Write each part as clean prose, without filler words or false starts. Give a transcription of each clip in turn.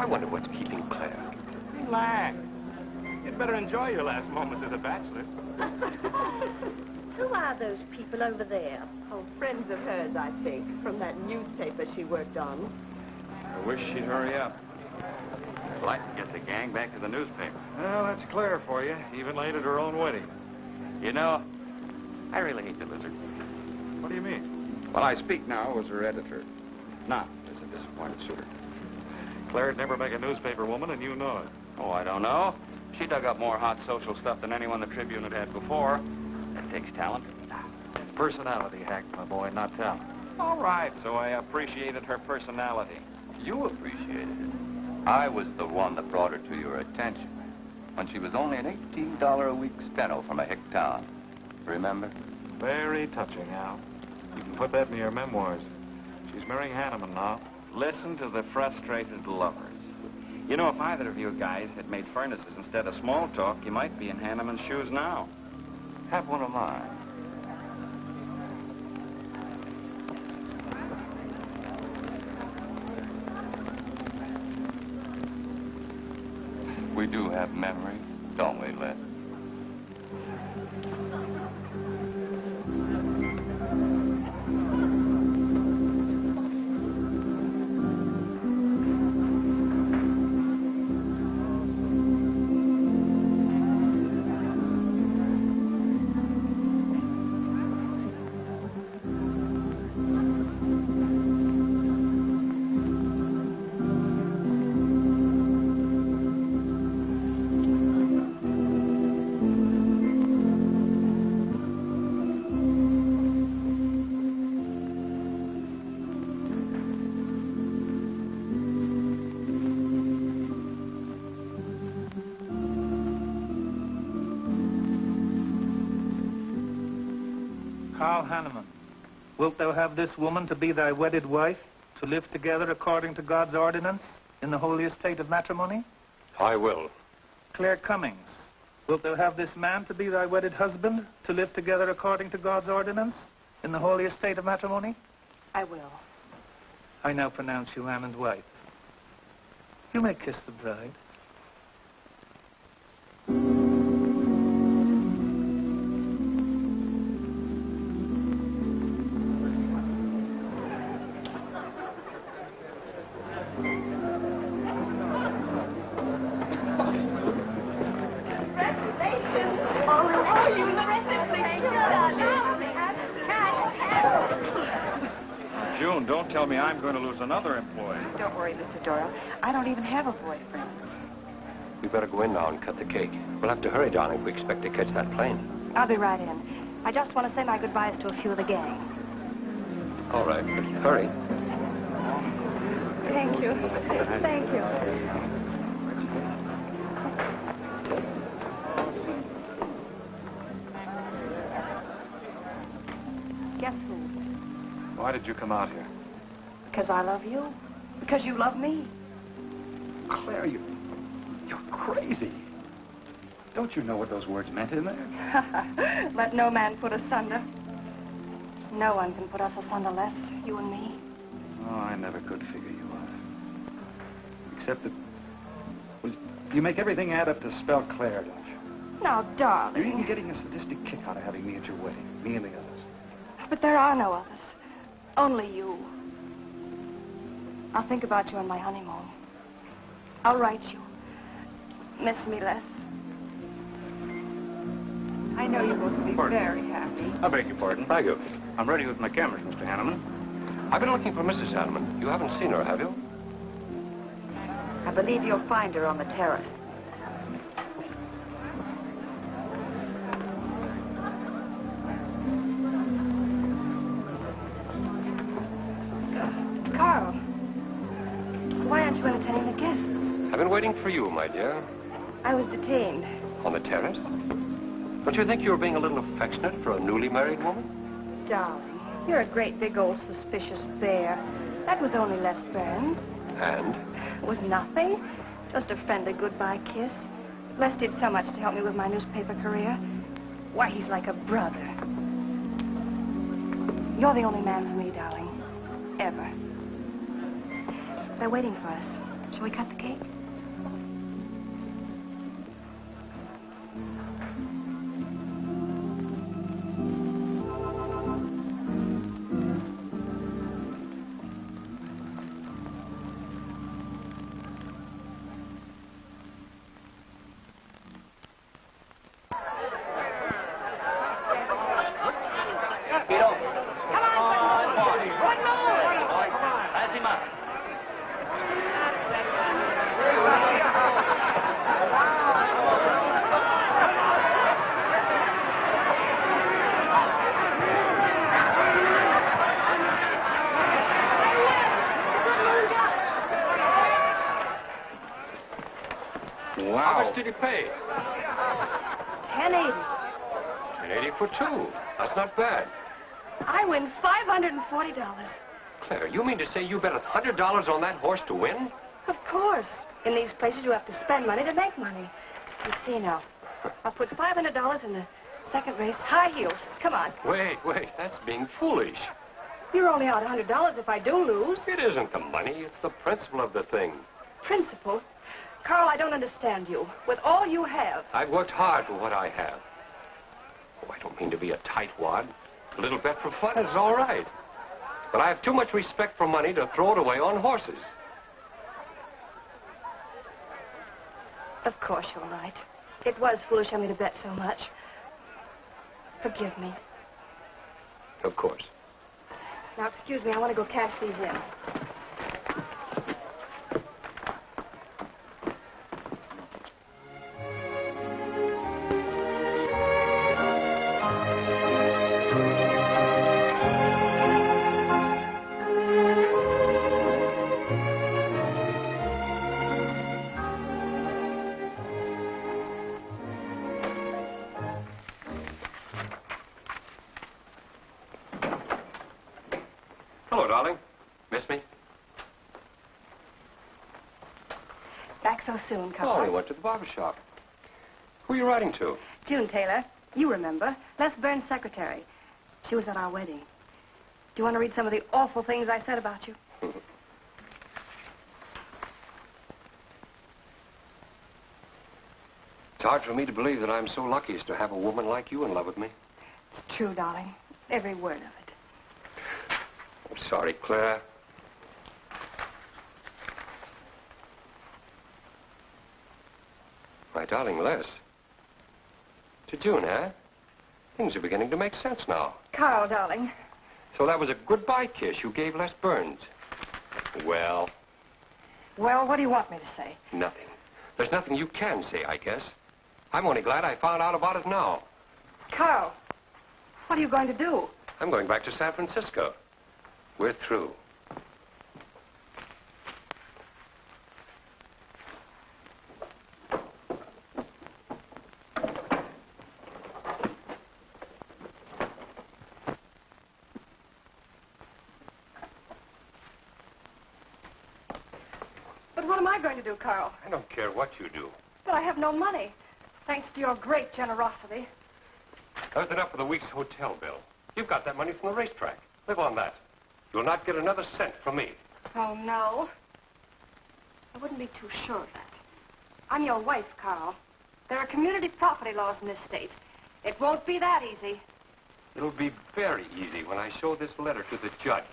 wonder what's keeping Claire. Relax. You'd better enjoy your last moments as a bachelor. Who are those people over there? Oh, friends of hers, I think, from that newspaper she worked on. I wish she'd hurry up. I'd like to get the gang back to the newspaper. Well, that's Claire for you. Even late at her own wedding. You know, I really hate the lizard. What do you mean? Well, I speak now as her editor, not as a disappointed suitor. Claire'd never make a newspaper woman, and you know it. Oh, I don't know. She dug up more hot social stuff than anyone the Tribune had had before. That takes talent. Personality, Hank, my boy, not talent. All right, so I appreciated her personality. You appreciated it. I was the one that brought her to your attention when she was only an $18 a week steno from a hick town. Remember? Very touching, Al. You can put that in your memoirs. She's marrying Hanneman now. Listen to the frustrated lovers. You know, if either of you guys had made furnaces instead of small talk, you might be in Hanneman's shoes now. Have one of mine. We do have memories, don't we, Les? Wilt thou have this woman to be thy wedded wife, to live together according to God's ordinance in the holy estate of matrimony? I will. Claire Cummings, wilt thou have this man to be thy wedded husband, to live together according to God's ordinance in the holy estate of matrimony? I will. I now pronounce you man and wife. You may kiss the bride. Tell me I'm going to lose another employee. Don't worry, Mr. Doyle. I don't even have a boyfriend. We better go in now and cut the cake. We'll have to hurry, darling, if we expect to catch that plane. I'll be right in. I just want to say my goodbyes to a few of the gang. All right, but hurry. Thank you. Thank you. Guess who? Why did you come out here? Because I love you. Because you love me. Claire, you're crazy. Don't you know what those words meant in there? Let no man put asunder. No one can put us asunder, Les, you and me. Oh, I never could figure you out. Except that, well, you make everything add up to spell Claire, don't you? Now, darling. You're even getting a sadistic kick out of having me at your wedding, me and the others. But there are no others. Only you. I'll think about you on my honeymoon. I'll write you. Miss me, Les. I know you're going to be very happy. I beg your pardon. Thank you. I'm ready with my cameras, Mr. Hanneman. I've been looking for Mrs. Hanneman. You haven't seen her, have you? I believe you'll find her on the terrace. Carl, why aren't you entertaining the guests? I've been waiting for you, my dear. I was detained. On the terrace? Don't you think you were being a little affectionate for a newly married woman? Darling, you're a great big old suspicious bear. That was only Les Burns. And? It was nothing. Just a friendly goodbye kiss. Les did so much to help me with my newspaper career. Why, he's like a brother. You're the only man for me, darling. Ever. They're waiting for us. Shall we cut the cake? How much did you pay? $10.80. $10.80 for two. That's not bad. I win $540. Claire, you mean to say you bet $100 on that horse to win? Of course. In these places, you have to spend money to make money. You see now, I'll put $500 in the second race. High heels. Come on. Wait. That's being foolish. You're only out $100 if I do lose. It isn't the money. It's the principle of the thing. Principle? Carl, I don't understand you. With all you have. I've worked hard for what I have. Oh, I don't mean to be a tightwad. A little bet for fun is all right. But I have too much respect for money to throw it away on horses. Of course you're right. It was foolish of me to bet so much. Forgive me. Of course. Now, excuse me, I want to go cash these in. Hello, darling. Miss me? Back so soon, Oh, Carl. we went to the barber shop. Who are you writing to? June Taylor. You remember. Les Burns' secretary. She was at our wedding. Do you want to read some of the awful things I said about you? It's hard for me to believe that I'm so lucky as to have a woman like you in love with me. It's true, darling. Every word of it. I'm sorry, Claire. My darling Les. To June, eh? Things are beginning to make sense now. Carl, darling. So that was a goodbye kiss you gave Les Burns. Well, Well, what do you want me to say? nothing. There's nothing you can say, I guess. I'm only glad I found out about it now. Carl, what are you going to do? I'm going back to San Francisco. We're through. But what am I going to do, Carl? I don't care what you do. But I have no money. Thanks to your great generosity. There's enough for the week's hotel bill. You've got that money from the racetrack. Live on that. You'll not get another cent from me. Oh, no. I wouldn't be too sure of that. I'm your wife, Carl. There are community property laws in this state. It won't be that easy. It'll be very easy when I show this letter to the judge.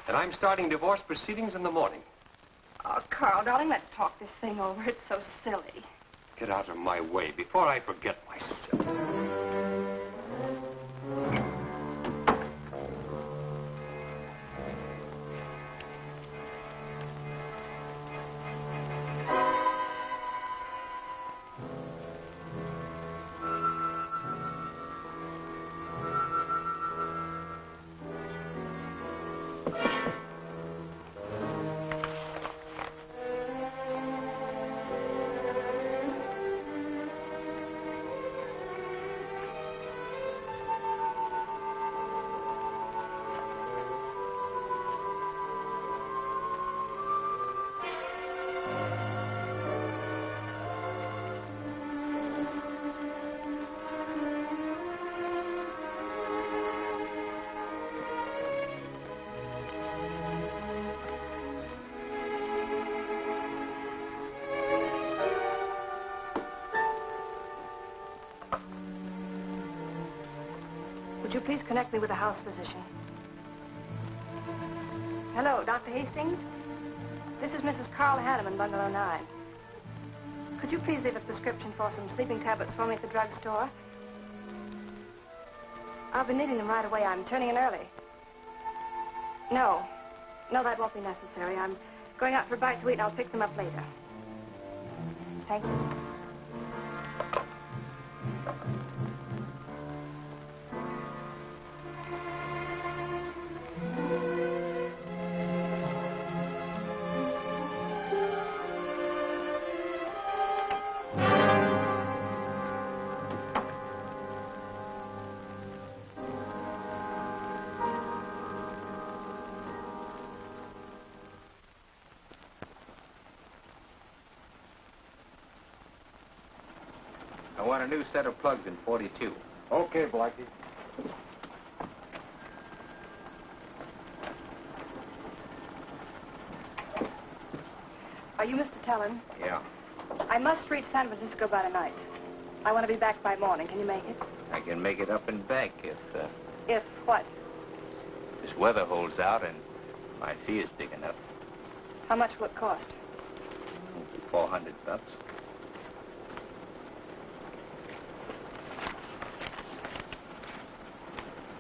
And I'm starting divorce proceedings in the morning. Oh, Carl, darling, let's talk this thing over. It's so silly. Get out of my way before I forget myself. you please connect me with a house physician? Hello, Dr. Hastings? This is Mrs. Carl Hanneman, Bungalow 9. Could you please leave a prescription for some sleeping tablets for me at the drugstore? I'll be needing them right away. I'm turning in early. No, that won't be necessary. I'm going out for a bite to eat, and I'll pick them up later. Thank you. I want a new set of plugs in 42. Okay, Blackie. Are you Mr. Tellen? Yeah. I must reach San Francisco by tonight. I want to be back by morning. Can you make it? I can make it up and back if If what? this weather holds out and my fee is big enough. How much will it cost? $400.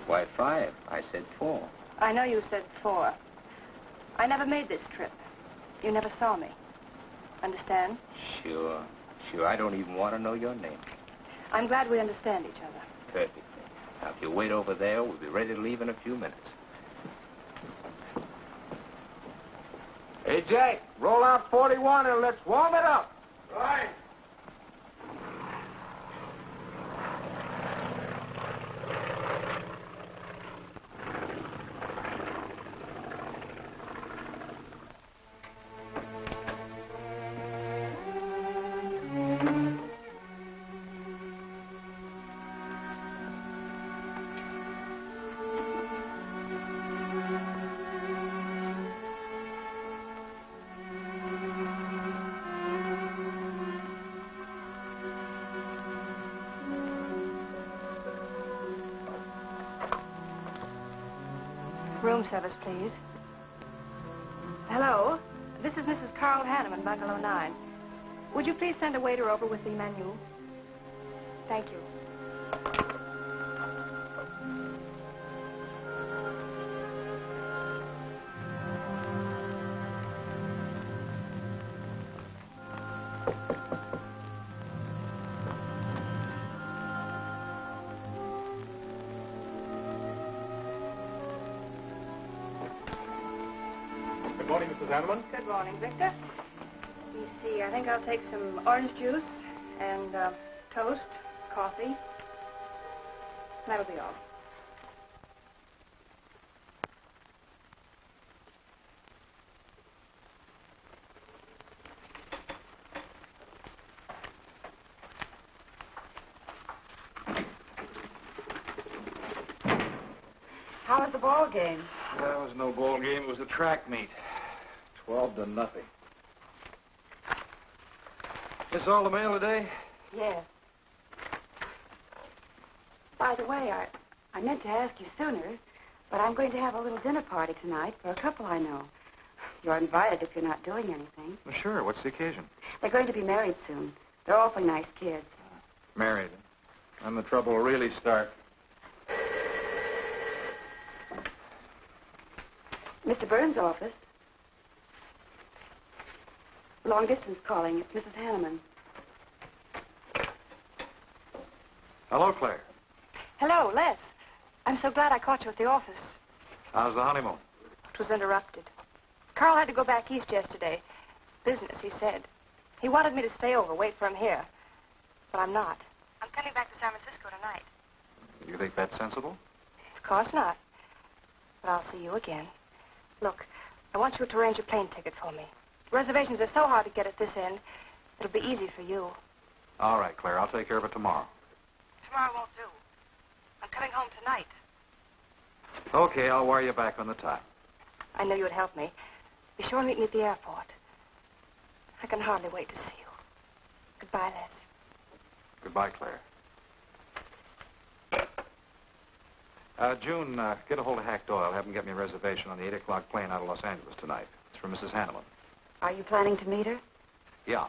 Why, 5? I said 4. I know you said 4. I never made this trip. You never saw me. Understand? Sure. I don't even want to know your name. I'm glad we understand each other. Perfectly. Now, if you wait over there, we'll be ready to leave in a few minutes. Hey, Jack, roll out 41 and let's warm it up. Right. Room service, please. Hello. This is Mrs. Carl Hanneman, Bungalow 9. Would you please send a waiter over with the menu? Thank you. Good morning, Mrs. Hanneman. Good morning, Victor. Let me see. I think I'll take some orange juice and toast, coffee. That'll be all. How was the ball game? That was no ball game. It was a track meet. 12-0. This all the mail today? Yes. By the way, I meant to ask you sooner, but I'm going to have a little dinner party tonight for a couple I know. You're invited if you're not doing anything. Well, sure. What's the occasion? They're going to be married soon. They're awfully nice kids. Married. And the trouble will really start. Mr. Burns' office. Long distance calling. It's Mrs. Hanneman. Hello, Claire. Hello, Les. I'm so glad I caught you at the office. How's the honeymoon? It was interrupted. Carl had to go back east yesterday. Business, he said. He wanted me to stay over, wait for him here. But I'm not. I'm coming back to San Francisco tonight. You think that's sensible? Of course not. But I'll see you again. Look, I want you to arrange a plane ticket for me. Reservations are so hard to get at this end, it'll be easy for you. All right, Claire. I'll take care of it tomorrow. Tomorrow won't do. I'm coming home tonight. Okay, I'll wire you back on the time. I know you'd help me. Be sure and meet me at the airport. I can hardly wait to see you. Goodbye, Les. Goodbye, Claire. June, get a hold of Hack Doyle. Have him get me a reservation on the 8 o'clock plane out of Los Angeles tonight. It's for Mrs. Hanneman. Are you planning to meet her? Yeah.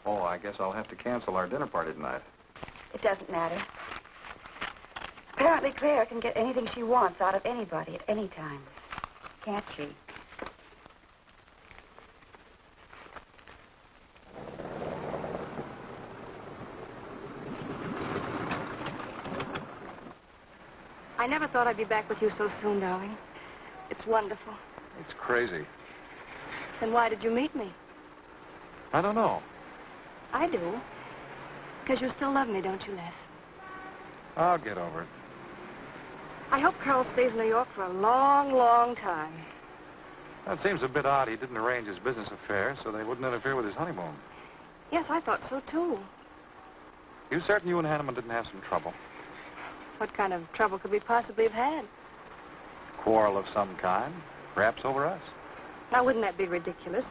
Oh, I guess I'll have to cancel our dinner party tonight. It doesn't matter. Apparently Claire can get anything she wants out of anybody at any time. Can't she? I never thought I'd be back with you so soon, darling. It's wonderful. It's crazy. Then why did you meet me? I don't know. I do. Because you still love me, don't you, Les? I'll get over it. I hope Carl stays in New York for a long, long time. That seems a bit odd. He didn't arrange his business affairs so they wouldn't interfere with his honeymoon. Yes, I thought so, too. You certain you and Hanneman didn't have some trouble? What kind of trouble could we possibly have had? Quarrel of some kind? Perhaps over us? Now, wouldn't that be ridiculous?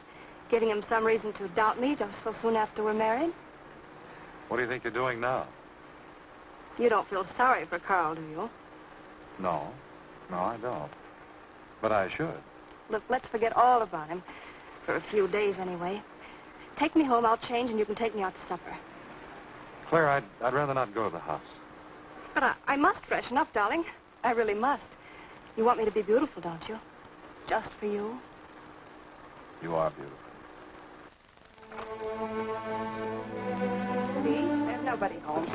Giving him some reason to doubt me just so soon after we're married? What do you think you're doing now? You don't feel sorry for Carl, do you? No. No, I don't. But I should. Look, let's forget all about him. For a few days, anyway. Take me home, I'll change, and you can take me out to supper. Claire, I'd rather not go to the house. But I must freshen up, darling. I really must. You want me to be beautiful, don't you? Just for you? You are beautiful. See? There's nobody home.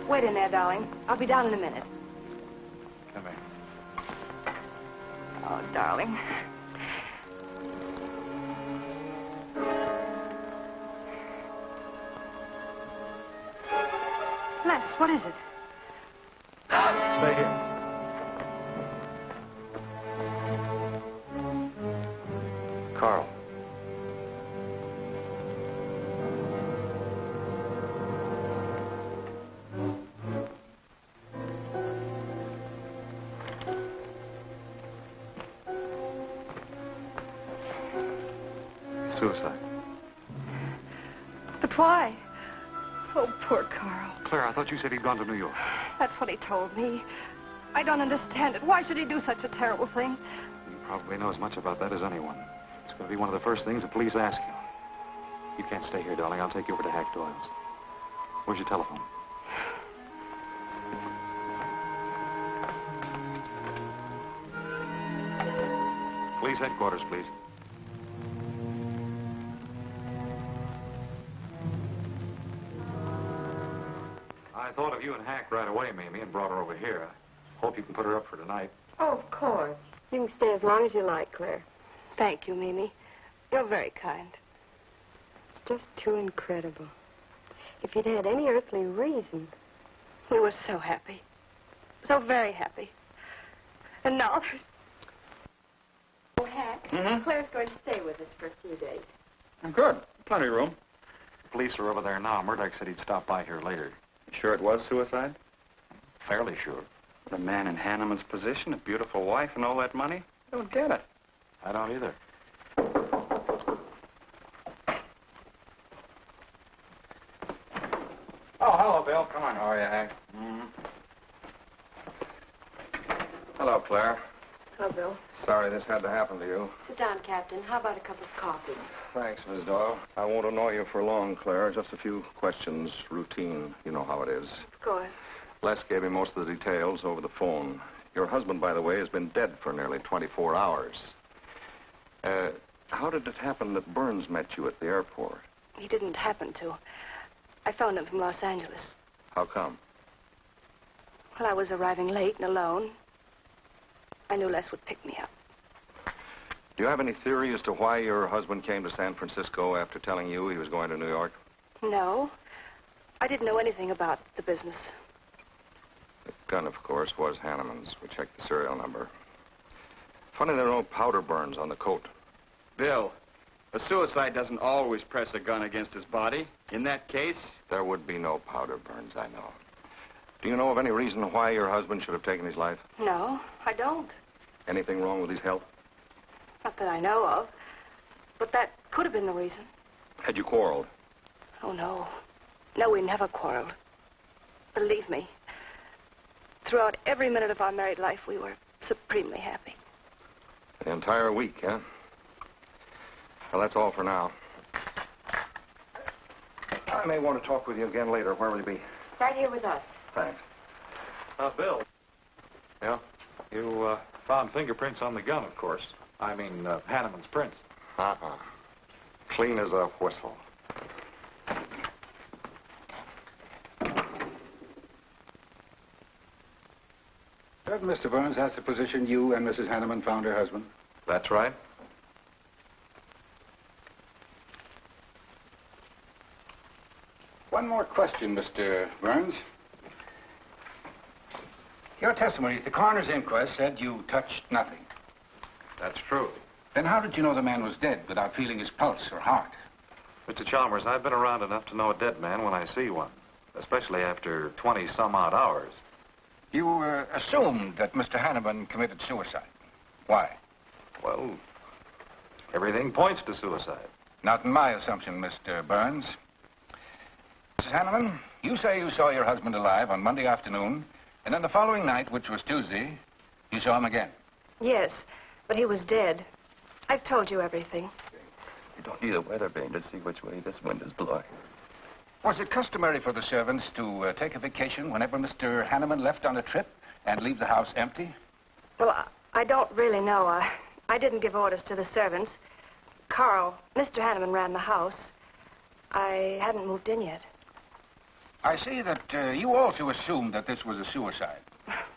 Wait in there, darling. I'll be down in a minute. Come here. Oh, darling. Les, what is it? Stay here. Carl. Suicide. But why? Oh, poor Carl. Claire, I thought you said he'd gone to New York. That's what he told me. I don't understand it. Why should he do such a terrible thing? You probably know as much about that as anyone. It's going to be one of the first things the police ask you. You can't stay here, darling. I'll take you over to Hack Doyle's. Where's your telephone? Police headquarters, please. I thought of you and Hack right away, Mamie, and brought her over here. I hope you can put her up for tonight. Oh, of course. You can stay as long as you like, Claire. Thank you, Mimi. You're very kind. It's just too incredible. If you'd had any earthly reason. We were so happy. So very happy. And now there's... Oh, Hack, Claire's going to stay with us for a few days. Good. Plenty of room. The police are over there now. Murdoch said he'd stop by here later. You sure it was suicide? Fairly sure. The man in Hanneman's position, a beautiful wife and all that money? I don't get it. I don't either. Oh, hello, Bill. Come on. How are you, Hank? Hello, Claire. Hello, Bill. Sorry this had to happen to you. Sit down, Captain. How about a cup of coffee? Thanks, Miss Doyle. I won't annoy you for long, Claire. Just a few questions. Routine. You know how it is. Of course. Les gave me most of the details over the phone. Your husband, by the way, has been dead for nearly 24 hours. How did it happen that Burns met you at the airport? He didn't happen to. I phoned him from Los Angeles. How come? Well, I was arriving late and alone. I knew Les would pick me up. Do you have any theory as to why your husband came to San Francisco after telling you he was going to New York? No. I didn't know anything about the business. The gun, of course, was Hanneman's. We checked the serial number. Funny there are no powder burns on the coat. Bill, a suicide doesn't always press a gun against his body. In that case... There would be no powder burns, I know. Do you know of any reason why your husband should have taken his life? No, I don't. Anything wrong with his health? Not that I know of. But that could have been the reason. Had you quarreled? Oh, no. No, we never quarreled. Believe me, throughout every minute of our married life, we were supremely happy. The entire week, huh? Well, that's all for now. I may want to talk with you again later. Where will you be? Right here with us. Thanks. Bill. Yeah? You found fingerprints on the gun, of course. I mean, Hanneman's prints. Uh-uh. Clean as a whistle. Doesn't Mr. Burns has the position you and Mrs. Hanneman found her husband? That's right. One more question, Mr. Burns. Your testimony at the coroner's inquest said you touched nothing. That's true. Then how did you know the man was dead without feeling his pulse or heart? Mr. Chalmers, I've been around enough to know a dead man when I see one, especially after 20-some-odd hours. You assumed that Mr. Hanneman committed suicide. Why? Well, everything points to suicide. Not in my assumption, Mr. Burns. Mrs. Hanneman, you say you saw your husband alive on Monday afternoon, and then the following night, which was Tuesday, you saw him again. Yes, but he was dead. I've told you everything. You don't need a weather vane to see which way this wind is blowing. Was it customary for the servants to take a vacation whenever Mr. Hanneman left on a trip and leave the house empty? Well, I don't really know. I didn't give orders to the servants. Carl, Mr. Hanneman ran the house. I hadn't moved in yet. I see that you also assumed that this was a suicide.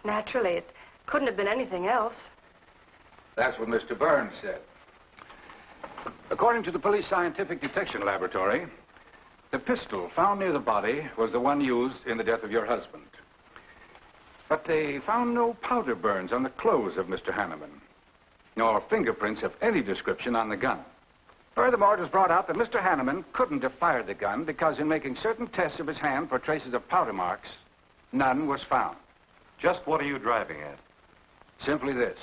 Naturally, it couldn't have been anything else. That's what Mr. Burns said. According to the police scientific detection laboratory, the pistol found near the body was the one used in the death of your husband. But they found no powder burns on the clothes of Mr. Hanneman, nor fingerprints of any description on the gun. Furthermore, it was brought out that Mr. Hanneman couldn't have fired the gun because in making certain tests of his hand for traces of powder marks, none was found. Just what are you driving at? Simply this.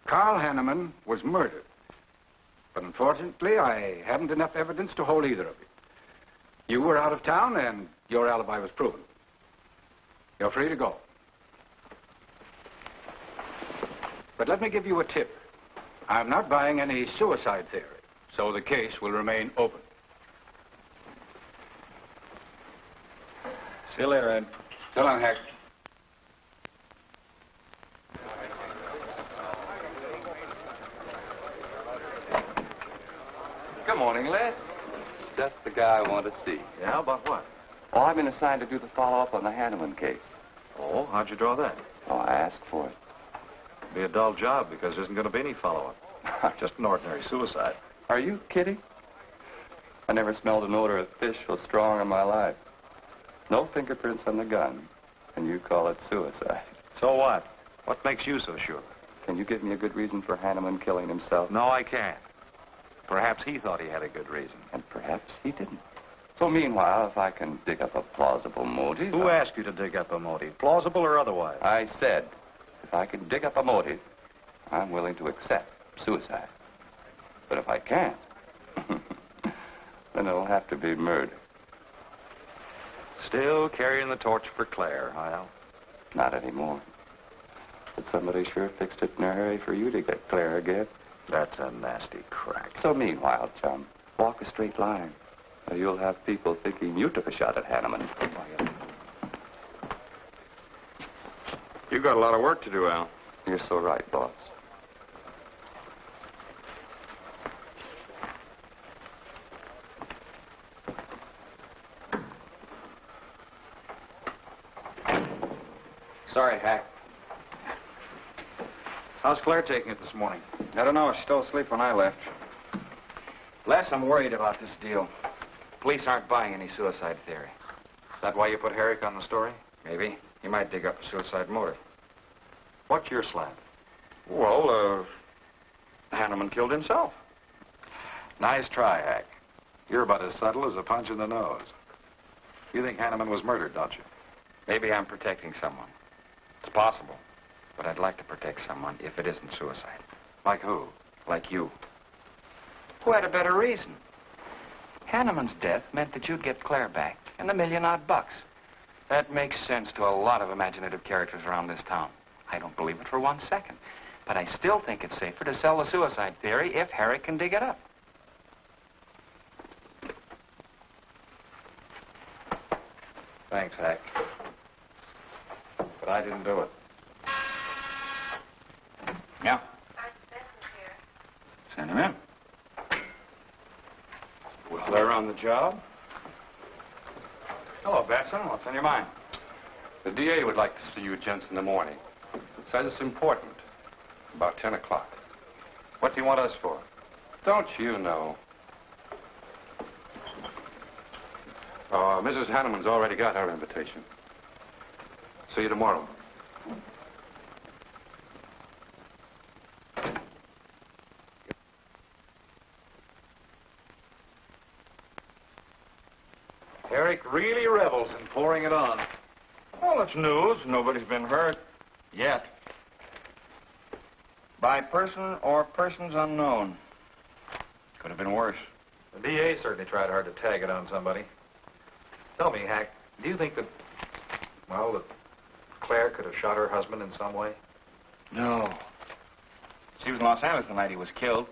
Carl Hanneman was murdered. But unfortunately, I haven't enough evidence to hold either of you. You were out of town, and your alibi was proven. You're free to go. But let me give you a tip. I'm not buying any suicide theory, so the case will remain open. See you later, Ed. So long, Hack. Good morning, Les. Just the guy I want to see. Yeah, about what? Oh, I've been assigned to do the follow-up on the Hanneman case. Oh, how'd you draw that? Oh, I asked for it. It'll be a dull job because there isn't going to be any follow-up. Just an ordinary suicide. Are you kidding? I never smelled an odor of fish so strong in my life. No fingerprints on the gun, and you call it suicide. So what? What makes you so sure? Can you give me a good reason for Hanneman killing himself? No, I can't. Perhaps he thought he had a good reason. And perhaps he didn't. So meanwhile, if I can dig up a plausible motive... Who asked you to dig up a motive, plausible or otherwise? I said, if I can dig up a motive, I'm willing to accept suicide. But if I can't, then it'll have to be murder. Still carrying the torch for Claire, Hyle? Not anymore. But somebody sure fixed it in a hurry for you to get Claire again. That's a nasty crack. So meanwhile, chum, walk a straight line. Or you'll have people thinking you took a shot at Hanneman. You got a lot of work to do, Al. You're so right, boss. Sorry, Hack. How's Claire taking it this morning? I don't know. She's still asleep when I left. Les, I'm worried about this deal. Police aren't buying any suicide theory. Is that why you put Herrick on the story? Maybe. He might dig up a suicide motive. What's your slant? Well, Hanneman killed himself. Nice try, Hack. You're about as subtle as a punch in the nose. You think Hanneman was murdered, don't you? Maybe I'm protecting someone. It's possible. But I'd like to protect someone if it isn't suicide. Like who? Like you. Who had a better reason? Hanneman's death meant that you'd get Claire back and the $1 million-odd bucks. That makes sense to a lot of imaginative characters around this town. I don't believe it for 1 second. But I still think it's safer to sell the suicide theory if Harry can dig it up. Thanks, Hack. But I didn't do it. Yeah. Send him in. Well, they're on the job. Hello, Batson. What's on your mind? The DA would like to see you gents in the morning. Says it's important. About 10 o'clock. What's he want us for? Don't you know? Mrs. Hanneman's already got our invitation. See you tomorrow. Eric really revels in pouring it on. Well, it's news. Nobody's been hurt. Yet. By person or persons unknown. Could have been worse. The DA certainly tried hard to tag it on somebody. Tell me, Hack, do you think that, well, that Claire could have shot her husband in some way? No. She was in Los Angeles the night he was killed.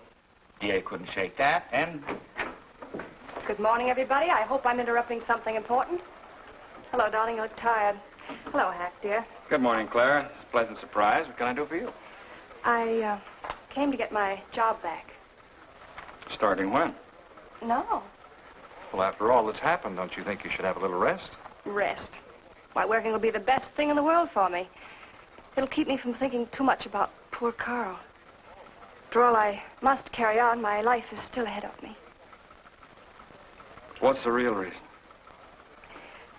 DA couldn't shake that, and... Good morning, everybody. I hope I'm interrupting something important. Hello, darling. You look tired. Hello, Hack, dear. Good morning, Claire. It's a pleasant surprise. What can I do for you? I came to get my job back. Starting when? No. Well, after all that's happened, don't you think you should have a little rest? Rest. Why, working will be the best thing in the world for me. It'll keep me from thinking too much about poor Carl. After all, I must carry on. My life is still ahead of me. What's the real reason?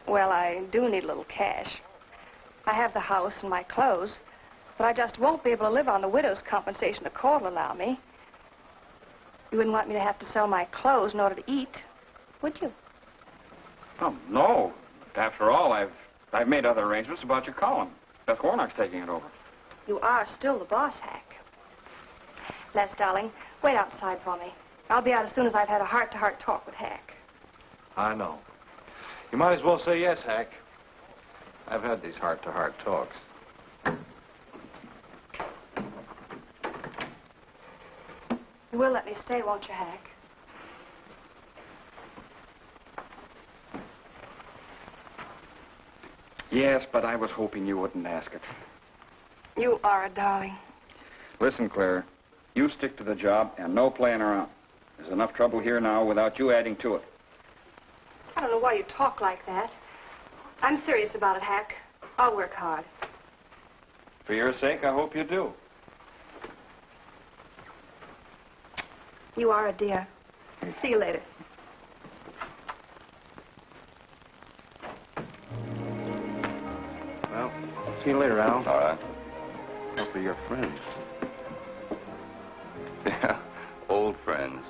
Well, I do need a little cash. I have the house and my clothes, but I just won't be able to live on the widow's compensation the court will allow me. You wouldn't want me to have to sell my clothes in order to eat, would you? Oh, no. After all, I've made other arrangements about your column. Beth Warnock's taking it over. You are still the boss, Hack. Les, darling, wait outside for me. I'll be out as soon as I've had a heart-to-heart talk with Hack. I know. You might as well say yes, Hack. I've had these heart-to-heart talks. You will let me stay, won't you, Hack? Yes, but I was hoping you wouldn't ask it. You are a darling. Listen, Claire, you stick to the job and no playing around. There's enough trouble here now without you adding to it. I don't know why you talk like that. I'm serious about it, Hack. I'll work hard. For your sake, I hope you do. You are a dear. See you later. Well, see you later, Al. All right. Hope you're your friends. Yeah, old friends.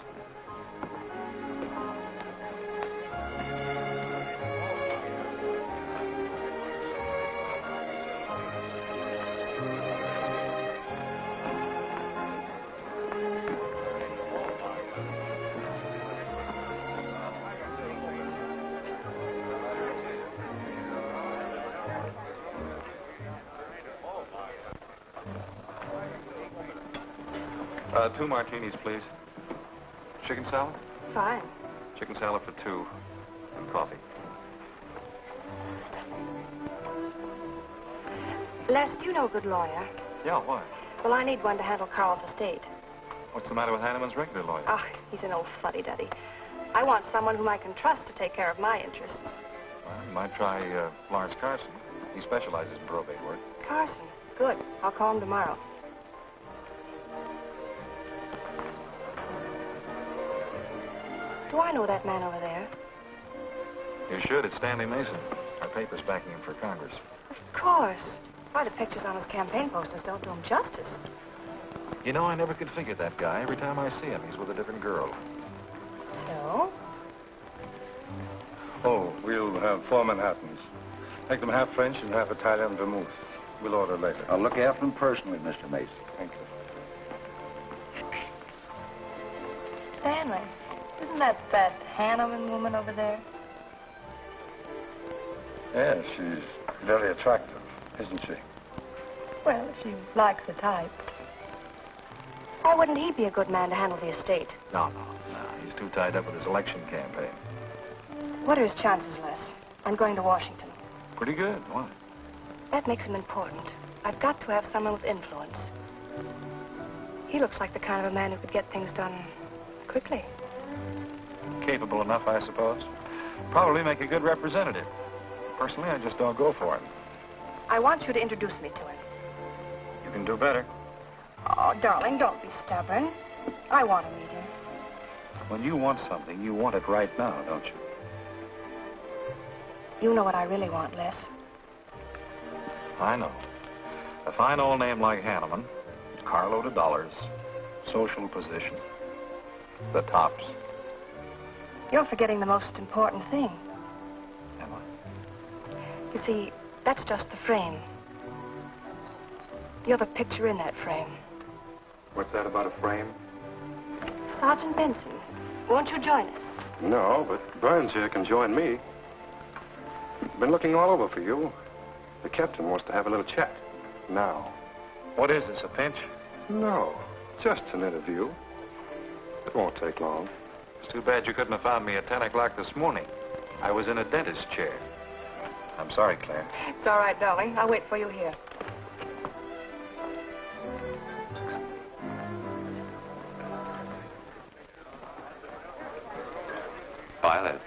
Two martinis, please. Chicken salad? Fine. Chicken salad for two. And coffee. Les, do you know a good lawyer? Yeah, why? Well, I need one to handle Carl's estate. What's the matter with Hanneman's regular lawyer? Ah, he's an old fuddy-duddy. I want someone whom I can trust to take care of my interests. Well, you might try Lawrence Carson. He specializes in probate work. Carson? Good. I'll call him tomorrow. Do I know that man over there? You should. It's Stanley Mason. Our paper's backing him for Congress. Of course. Why, the pictures on his campaign posters don't do him justice. You know, I never could figure that guy. Every time I see him, he's with a different girl. So? Oh, we'll have 4 Manhattans. Make them half French and half Italian vermouth. We'll order later. I'll look after them personally, Mr. Mason. Thank you. Stanley, Isn't that Hanneman woman over there? Yeah, she's very attractive, isn't she? Well, if she likes the type. Why wouldn't he be a good man to handle the estate? No. He's too tied up with his election campaign. What are his chances, Les? I'm going to Washington. Pretty good. Why? That makes him important. I've got to have someone with influence. He looks like the kind of a man who could get things done quickly. Capable enough, I suppose. Probably make a good representative. Personally, I just don't go for him. I want you to introduce me to him. You can do better. Oh, darling, don't be stubborn. I want to meet him. When you want something, you want it right now, don't you? You know what I really want, Les. I know. A fine old name like Hanneman, carload of dollars, social position, the tops. You're forgetting the most important thing. Am I? You see, that's just the frame. You're the picture in that frame. What's that about a frame? Sergeant Benson, won't you join us? No, but Burns here can join me. Been looking all over for you. The captain wants to have a little chat. Now. What is this, a pinch? No, just an interview. It won't take long. It's too bad you couldn't have found me at 10 o'clock this morning. I was in a dentist's chair. I'm sorry, Claire. It's all right, darling. I'll wait for you here. Violet.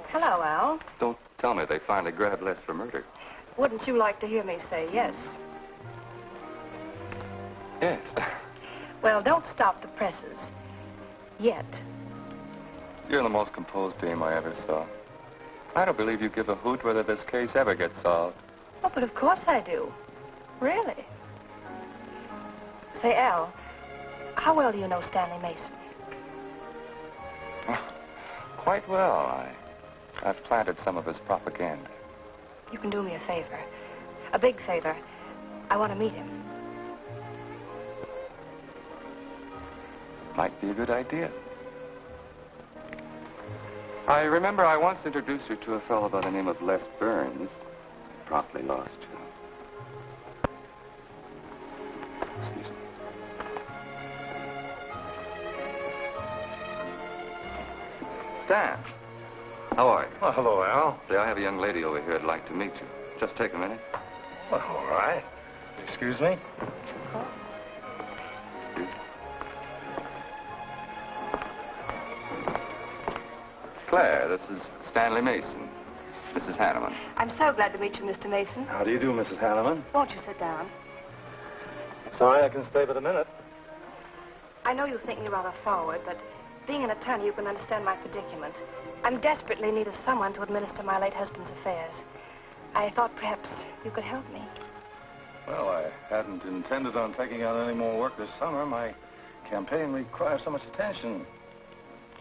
Hello, Al. Don't tell me they finally grabbed Les for murder. Wouldn't you like to hear me say yes? Yes. Well, don't stop the presses. Yet. You're the most composed dame I ever saw. I don't believe you give a hoot whether this case ever gets solved. Oh, but of course I do. Really. Say, Al, how well do you know Stanley Mason? Quite well. I've planted some of his propaganda. You can do me a favor. A big favor. I want to meet him. Might be a good idea. I remember I once introduced you to a fellow by the name of Les Burns. Promptly lost you. Excuse me. Stan, how are you? Well, hello, Al. Say, I have a young lady over here I'd like to meet you. Just take a minute. Well, all right. Excuse me? Excuse me. Claire, this is Stanley Mason. Mrs. Hanneman. I'm so glad to meet you, Mr. Mason. How do you do, Mrs. Hanneman? Won't you sit down? Sorry, I can stay but a minute. I know you think me rather forward, but being an attorney, you can understand my predicament. I'm desperately in need of someone to administer my late husband's affairs. I thought perhaps you could help me. Well, I hadn't intended on taking on any more work this summer. My campaign requires so much attention.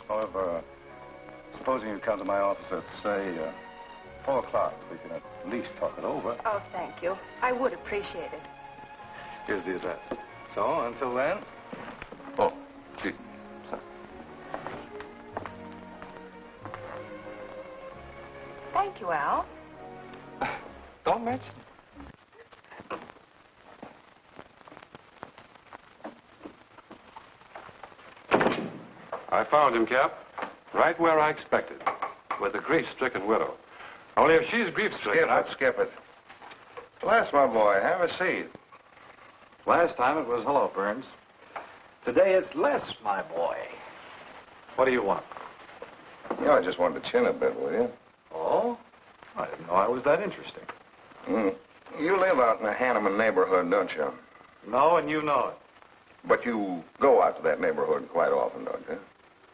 However, supposing you come to my office at, say, 4 o'clock, we can at least talk it over. Oh, thank you. I would appreciate it. Here's the address. So, until then... Oh, excuse me. Sorry. Thank you, Al. Don't mention it. I found him, Cap. Right where I expected. With a grief-stricken widow. Only if she's grief-stricken... Skip it. Les, my boy, have a seat. Last time it was hello, Burns. Today it's Les, my boy. What do you want? You know, I just wanted to chin a bit with you. Oh? I didn't know I was that interesting. You live out in the Hanneman neighborhood, don't you? No, and you know it. But you go out to that neighborhood quite often, don't you?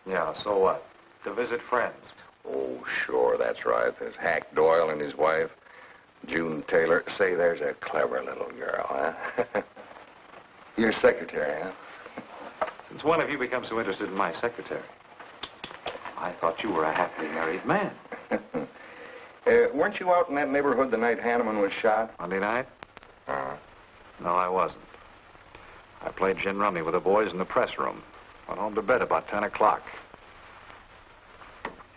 Yeah, so what? To visit friends. Oh, sure, that's right. There's Hack Doyle and his wife, June Taylor. Say, there's a clever little girl, huh? Your secretary, huh? Since when have you become so interested in my secretary? I thought you were a happily married man. Weren't you out in that neighborhood the night Hanneman was shot? Monday night? Uh-huh. No, I wasn't. I played gin rummy with the boys in the press room. Went home to bed about 10 o'clock.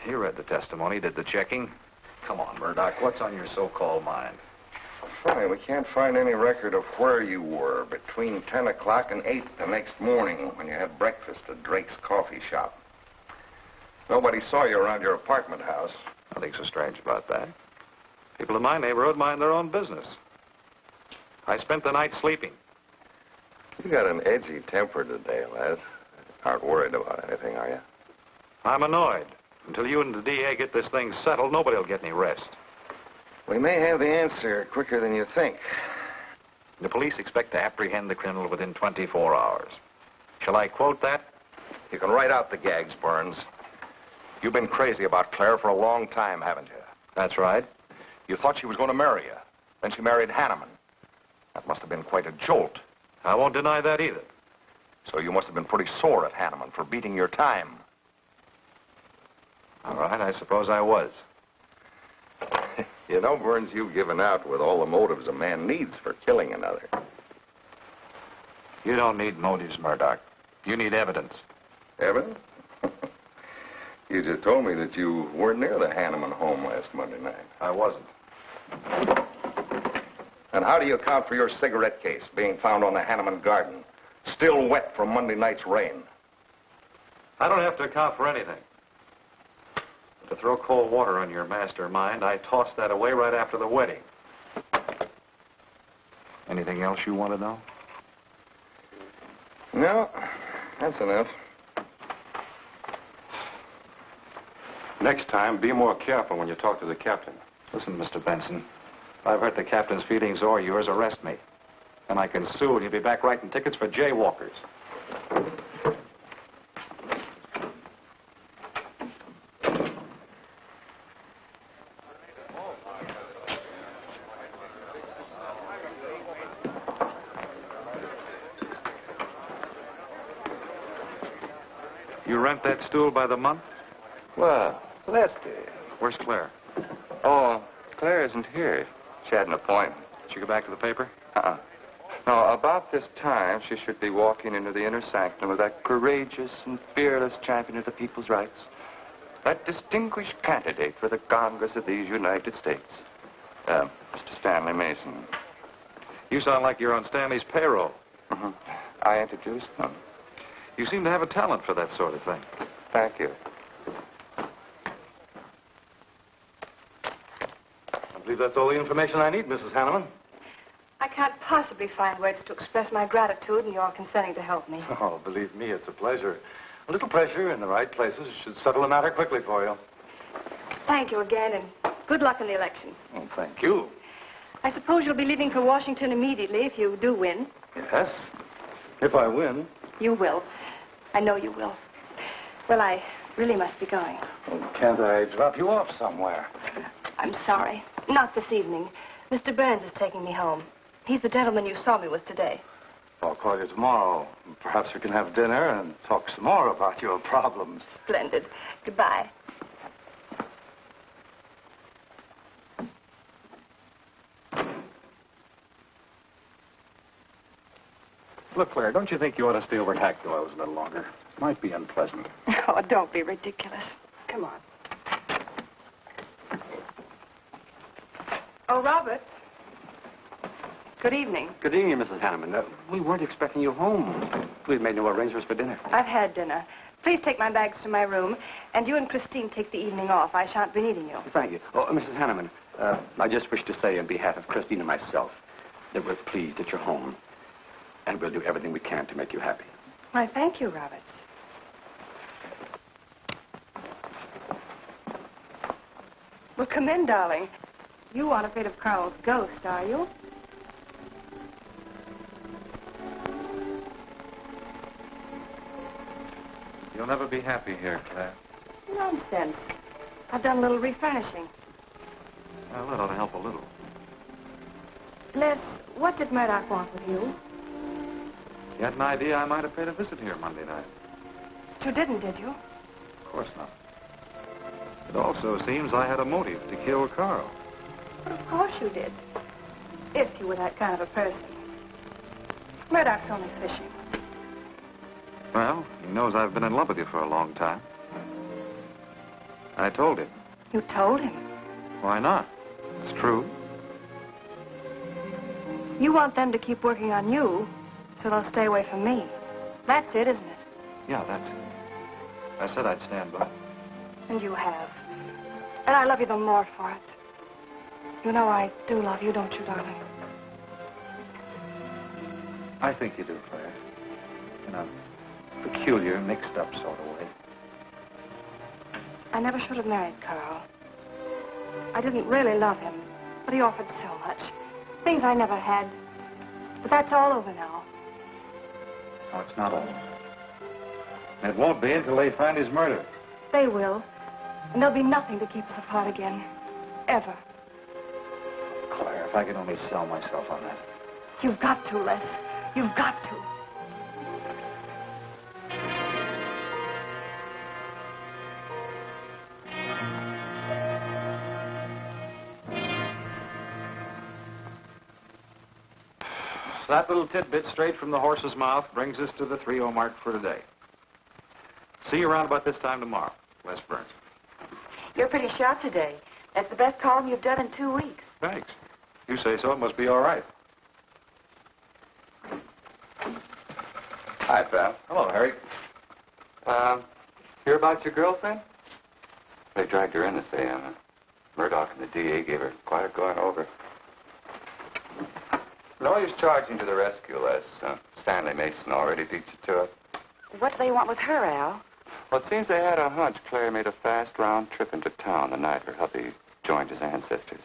He read the testimony, did the checking. Come on, Murdoch, what's on your so-called mind? Funny, we can't find any record of where you were between 10 o'clock and 8 the next morning when you had breakfast at Drake's coffee shop. Nobody saw you around your apartment house. Nothing so strange about that. People in my neighborhood mind their own business. I spent the night sleeping. You got an edgy temper today, Les. Aren't worried about anything, are you? I'm annoyed. Until you and the DA get this thing settled, nobody will get any rest. We may have the answer quicker than you think. The police expect to apprehend the criminal within 24 hours. Shall I quote that? You can write out the gags, Burns. You've been crazy about Claire for a long time, haven't you? That's right. You thought she was going to marry you. Then she married Hanneman. That must have been quite a jolt. I won't deny that either. So you must have been pretty sore at Hanneman for beating your time. All right, I suppose I was. You know, Burns, you've given out with all the motives a man needs for killing another. You don't need motives, Murdoch. You need evidence. Evidence? You just told me that you weren't near the Hanneman home last Monday night. I wasn't. And how do you account for your cigarette case being found on the Hanneman garden, still wet from Monday night's rain? I don't have to account for anything. To throw cold water on your mastermind, I tossed that away right after the wedding. Anything else you want to know? No, that's enough. Next time, be more careful when you talk to the captain. Listen, Mr. Benson. If I've hurt the captain's feelings or yours, arrest me. And I can sue, and you'll be back writing tickets for jaywalkers. You rent that stool by the month? Well, Lefty. Where's Claire? Oh, Claire isn't here. She had an appointment. Did she go back to the paper? Uh-uh. No, about this time, she should be walking into the inner sanctum of that courageous and fearless champion of the people's rights. That distinguished candidate for the Congress of these United States. Mr. Stanley Mason. You sound like you're on Stanley's payroll. Mm-hmm. I introduced them. You seem to have a talent for that sort of thing. Thank you. I believe that's all the information I need, Mrs. Hanneman. I can't possibly find words to express my gratitude in your consenting to help me. Oh, believe me, it's a pleasure. A little pressure in the right places should settle the matter quickly for you. Thank you again, and good luck in the election. Oh, thank you. I suppose you'll be leaving for Washington immediately if you do win. Yes, if I win. You will. I know you will. Well, I really must be going. Oh, can't I drop you off somewhere? I'm sorry. Not this evening. Mr. Burns is taking me home. He's the gentleman you saw me with today. I'll call you tomorrow. Perhaps we can have dinner and talk some more about your problems. Splendid. Goodbye. Look, Claire, don't you think you ought to stay over at Hack Doyle's a little longer? Might be unpleasant. Oh, don't be ridiculous. Come on. Oh, Robert. Good evening. Good evening, Mrs. Hanneman. We weren't expecting you home. We've made no arrangements for dinner. I've had dinner. Please take my bags to my room, and you and Christine take the evening off. I shan't be needing you. Thank you. Oh, Mrs. Hanneman, I just wish to say on behalf of Christine and myself that we're pleased that you're home, and we'll do everything we can to make you happy. Why, thank you, Roberts. Well, come in, darling. You aren't afraid of Carl's ghost, are you? You'll never be happy here, Claire. Nonsense. I've done a little refurnishing. Well, that ought to help a little. Les, what did Murdoch want with you? You had an idea I might have paid a visit here Monday night. You didn't, did you? Of course not. It also seems I had a motive to kill Carl. But of course you did. If you were that kind of a person. Murdoch's only fishing. Well, he knows I've been in love with you for a long time. I told him. You told him? Why not? It's true. You want them to keep working on you, so they'll stay away from me. That's it, isn't it? Yeah, that's it. I said I'd stand by. And you have. And I love you the more for it. You know I do love you, don't you, darling? I think you do, Claire. In a peculiar, mixed-up sort of way. I never should have married Carl. I didn't really love him, but he offered so much. Things I never had. But that's all over now. No, it's not over. It won't be until they find his murder. They will. And there'll be nothing to keep us apart again. Ever. Claire, if I could only sell myself on that. You've got to, Les. You've got to. That little tidbit straight from the horse's mouth brings us to the 3:00 mark for today. See you around about this time tomorrow. Les Burns. You're pretty sharp today. That's the best column you've done in 2 weeks. Thanks. You say so. It must be all right. Hi, pal. Hello, Harry. Hear about your girlfriend? They dragged her in this AM. Murdoch and the DA gave her quite a going over. No use charging to the rescue, Les. Stanley Mason already beat you to it. What do they want with her, Al? Well, it seems they had a hunch Claire made a fast round trip into town the night her hubby joined his ancestors.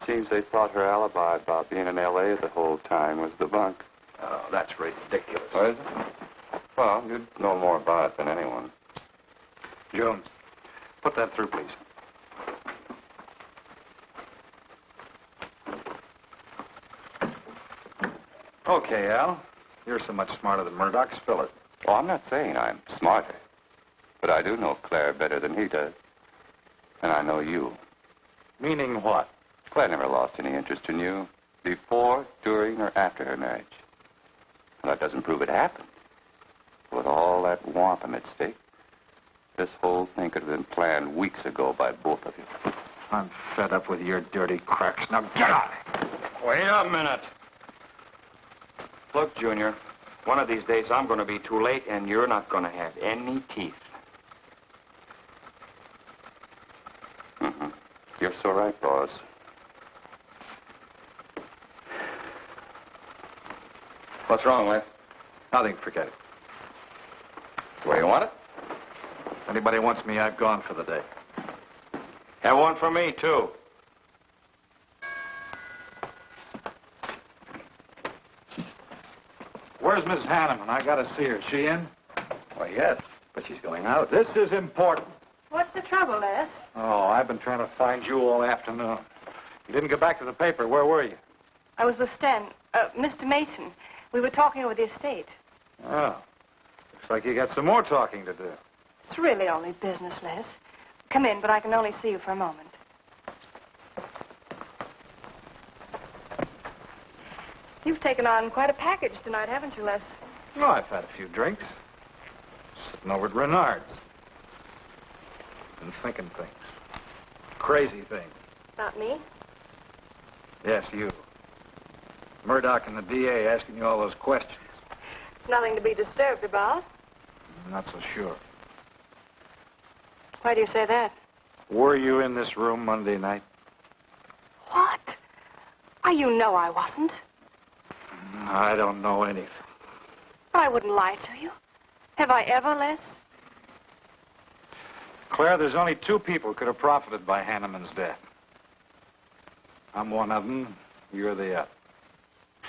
Seems they thought her alibi about being in L.A. the whole time was the bunk. Oh, that's ridiculous. What is it? Well, you'd know more about it than anyone. Jones, put that through, please. Okay, Al. You're so much smarter than Murdoch. Spill it. Oh, I'm not saying I'm smarter. But I do know Claire better than he does. And I know you. Meaning what? Claire never lost any interest in you. Before, during, or after her marriage. Well, that doesn't prove it happened. With all that wampum at stake, this whole thing could have been planned weeks ago by both of you. I'm fed up with your dirty cracks. Now get out! Wait a minute. Look, Junior, one of these days I'm going to be too late and you're not going to have any teeth. Mm-hmm. You're so right, boss. What's wrong, Les? Nothing. Forget it. That's the way you want it? If anybody wants me, I've gone for the day. Have one for me, too. Where's Miss Hanneman? I got to see her. Is she in? Why, yes, but she's going out. This is important. What's the trouble, Les? Oh, I've been trying to find you all afternoon. You didn't get back to the paper. Where were you? I was with Mr. Mason. We were talking over the estate. Oh. Looks like you got some more talking to do. It's really only business, Les. Come in, but I can only see you for a moment. You've taken on quite a package tonight, haven't you, Les? No, I've had a few drinks. Sitting over at Bernhard's. Been thinking things. Crazy things. About me? Yes, you. Murdoch and the DA asking you all those questions. Nothing to be disturbed about. I'm not so sure. Why do you say that? Were you in this room Monday night? What? Why, you know I wasn't. I don't know anything. But I wouldn't lie to you. Have I ever, Les? Claire, there's only two people who could have profited by Hanneman's death. I'm one of them. You're the other.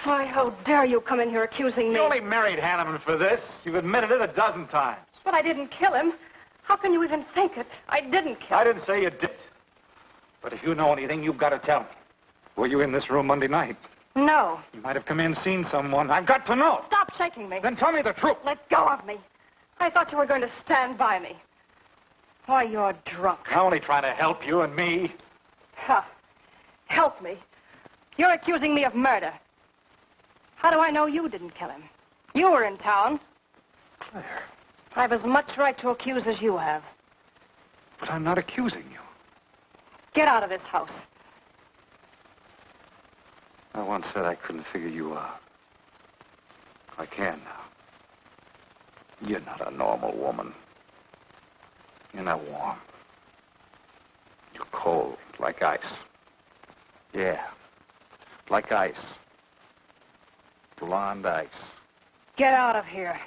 Why, how dare you come in here accusing me? You only married Hanneman for this. You've admitted it a dozen times. But I didn't kill him. How can you even think it? I didn't kill him. I didn't say you did. But if you know anything, you've got to tell me. Were you in this room Monday night? No. You might have come in, seen someone. I've got to know. Stop shaking me. Then tell me the truth. Let go of me. I thought you were going to stand by me. Why, you're drunk. I'm only trying to help you and me. Ha. Help me. You're accusing me of murder. How do I know you didn't kill him? You were in town. Claire. I've as much right to accuse as you have. But I'm not accusing you. Get out of this house. I once said I couldn't figure you out. I can now. You're not a normal woman. You're not warm. You're cold, like ice. Yeah, like ice. Blonde ice. Get out of here.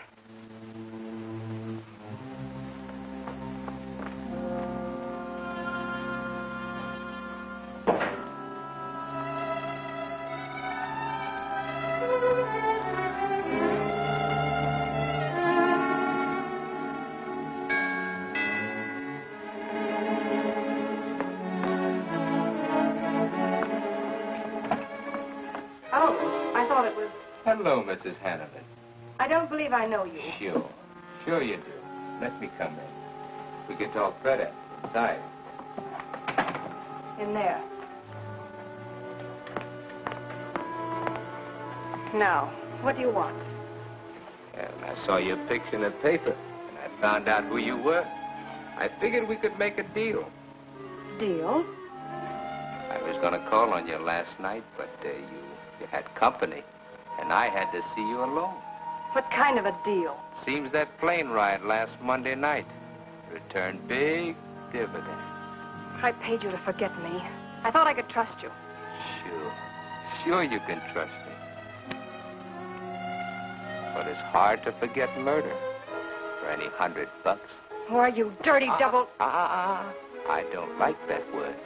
Hello, Mrs. Hanneman. I don't believe I know you. Sure. Sure you do. Let me come in. We can talk better inside. In there. Now, what do you want? Well, I saw your picture in the paper, and I found out who you were. I figured we could make a deal. Deal? I was going to call on you last night, but you had company. And I had to see you alone. What kind of a deal? Seems that plane ride last Monday night returned big dividends. I paid you to forget me. I thought I could trust you. Sure. Sure you can trust me. But it's hard to forget murder for any $100. Why, you dirty double... I don't like that word.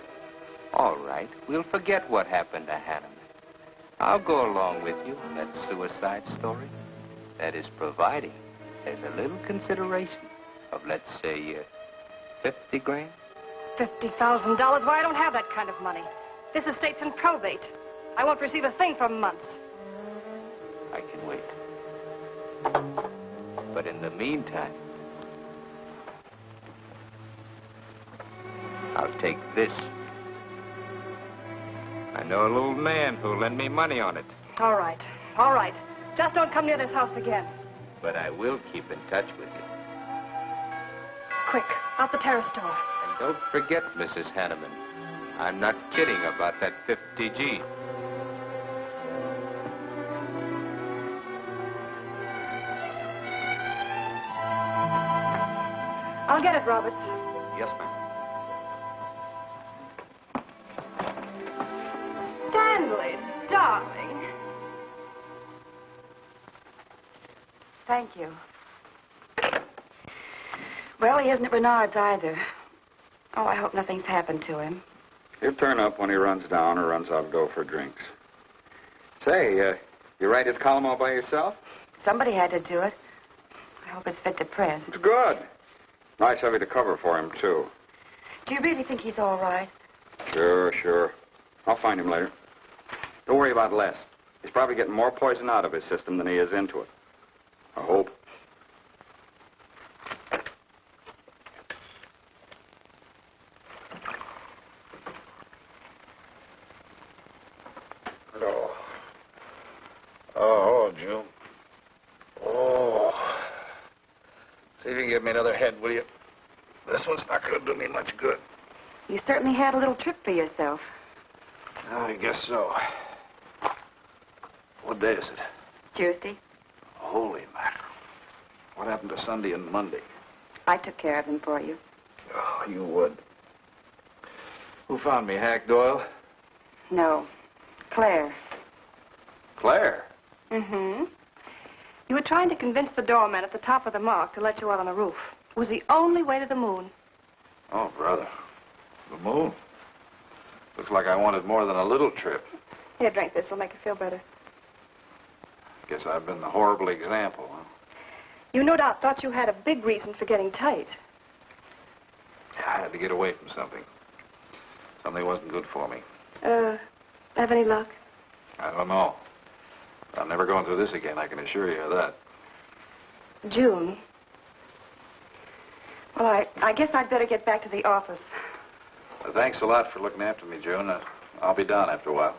All right, we'll forget what happened to Hanneman. I'll go along with you on that suicide story. That is, providing there's a little consideration of, let's say, 50 grand. $50,000? Why, I don't have that kind of money. This estate's in probate. I won't receive a thing for months. I can wait. But in the meantime, I'll take this. I know a little man who'll lend me money on it. All right. All right. Just don't come near this house again. But I will keep in touch with you. Quick, out the terrace door. And don't forget, Mrs. Hanneman, I'm not kidding about that 50G. I'll get it, Roberts. Yes, ma'am. Stanley, darling. Thank you. Well, he isn't at Bernhard's either. Oh, I hope nothing's happened to him. He'll turn up when he runs down or runs out of dough for drinks. Say, you write his column all by yourself? Somebody had to do it. I hope it's fit to print. It's good. Nice of you to cover for him, too. Do you really think he's all right? Sure. I'll find him later. Don't worry about Les. He's probably getting more poison out of his system than he is into it. I hope. Oh, June. Oh. See if you can give me another head, will you? This one's not going to do me much good. You certainly had a little trip for yourself. I guess so. What day is it? Tuesday. Holy mackerel. What happened to Sunday and Monday? I took care of them for you. Oh, you would. Who found me, Hack Doyle? No. Claire. Claire? Mm-hmm. You were trying to convince the doorman at the top of the mark to let you out on the roof. It was the only way to the moon. Oh, brother. The moon? Looks like I wanted more than a little trip. Here, drink this. It'll make you feel better. Guess I've been the horrible example, huh? You no doubt thought you had a big reason for getting tight. I had to get away from something. Something wasn't good for me. Have any luck? I don't know. I'm never going through this again, I can assure you of that. June. Well, I guess I'd better get back to the office. Thanks a lot for looking after me, June. I'll be down after a while,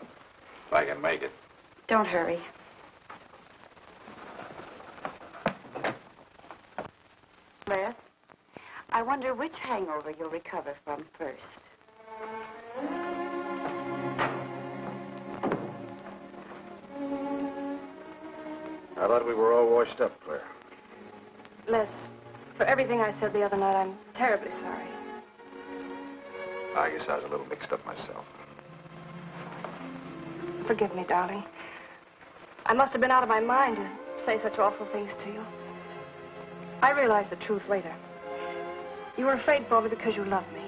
if I can make it. Don't hurry. Claire, I wonder which hangover you'll recover from first. I thought we were all washed up, Claire. Les, for everything I said the other night, I'm terribly sorry. I guess I was a little mixed up myself. Forgive me, darling. I must have been out of my mind to say such awful things to you. I realized the truth later. You were afraid for me because you loved me.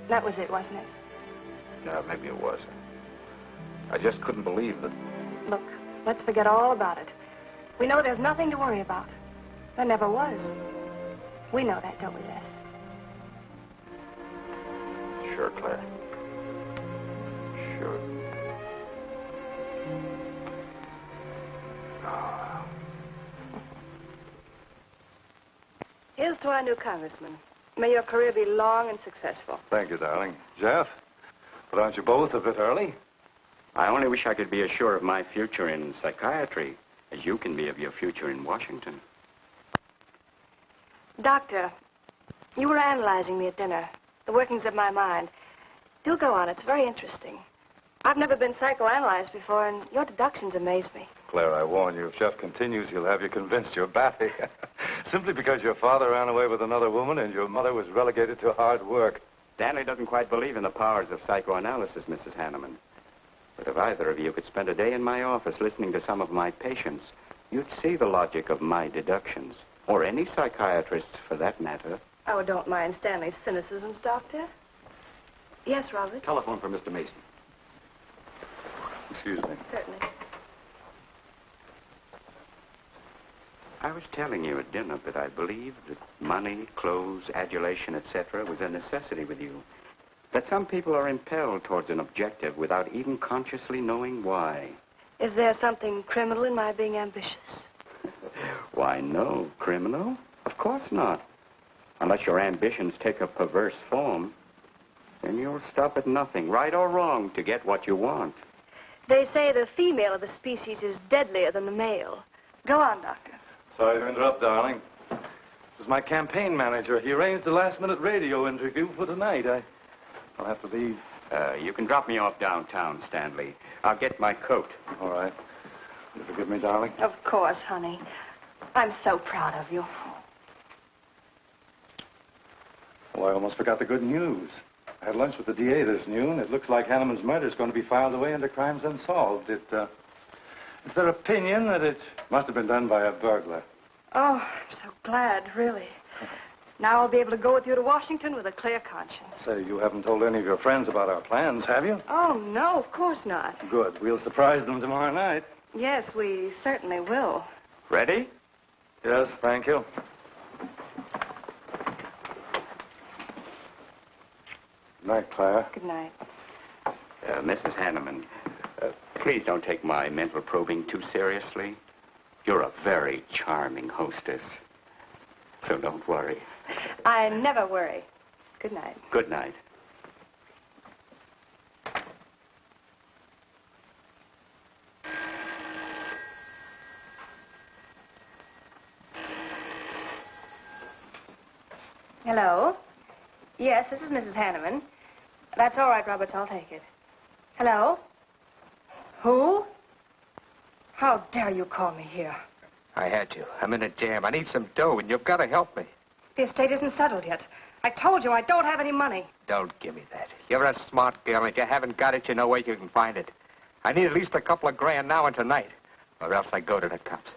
That was it, wasn't it? No, maybe it was. I just couldn't believe that. Look, let's forget all about it. We know there's nothing to worry about. There never was. We know that, don't we, Les? Sure, Claire. Sure. Oh. Here's to our new congressman. May your career be long and successful. Thank you, darling. Jeff, but aren't you both a bit early? I only wish I could be as sure of my future in psychiatry as you can be of your future in Washington. Doctor, you were analyzing me at dinner, the workings of my mind. Do go on. It's very interesting. I've never been psychoanalyzed before, and your deductions amaze me. Claire, I warn you, if Jeff continues, he'll have you convinced you're batty. Simply because your father ran away with another woman and your mother was relegated to hard work. Stanley doesn't quite believe in the powers of psychoanalysis, Mrs. Hanneman. But if either of you could spend a day in my office listening to some of my patients, you'd see the logic of my deductions. Or any psychiatrist's, for that matter. Oh, don't mind Stanley's cynicisms, Doctor. Yes, Robert? Telephone for Mr. Mason. Excuse me. Certainly. I was telling you at dinner that I believed that money, clothes, adulation, etc. was a necessity with you. That some people are impelled towards an objective without even consciously knowing why. Is there something criminal in my being ambitious? Why, no. Criminal? Of course not. Unless your ambitions take a perverse form, then you'll stop at nothing, right or wrong, to get what you want. They say the female of the species is deadlier than the male. Go on, Doctor. Sorry to interrupt, darling. It was my campaign manager. He arranged a last-minute radio interview for tonight. I'll have to leave. You can drop me off downtown, Stanley. I'll get my coat. All right. You forgive me, darling? Of course, honey. I'm so proud of you. Well, I almost forgot the good news. I had lunch with the DA this noon. It looks like Hanneman's murder is going to be filed away under crimes unsolved. It's their opinion that it must have been done by a burglar. Oh, I'm so glad, really. Now I'll be able to go with you to Washington with a clear conscience. Say, you haven't told any of your friends about our plans, have you? Oh, no, of course not. Good. We'll surprise them tomorrow night. Yes, we certainly will. Ready? Yes, thank you. Good night, Claire. Good night. Mrs. Hanneman, please don't take my mental probing too seriously. You're a very charming hostess. So don't worry. I never worry. Good night. Good night. Hello? Yes, this is Mrs. Hanneman. That's all right, Roberts. I'll take it. Hello? Who? How dare you call me here? I had to. I'm in a jam. I need some dough, and you've got to help me. The estate isn't settled yet. I told you I don't have any money. Don't give me that. You're a smart girl, and if you haven't got it, you know where you can find it. I need at least a couple of grand now and tonight, or else I go to the cops.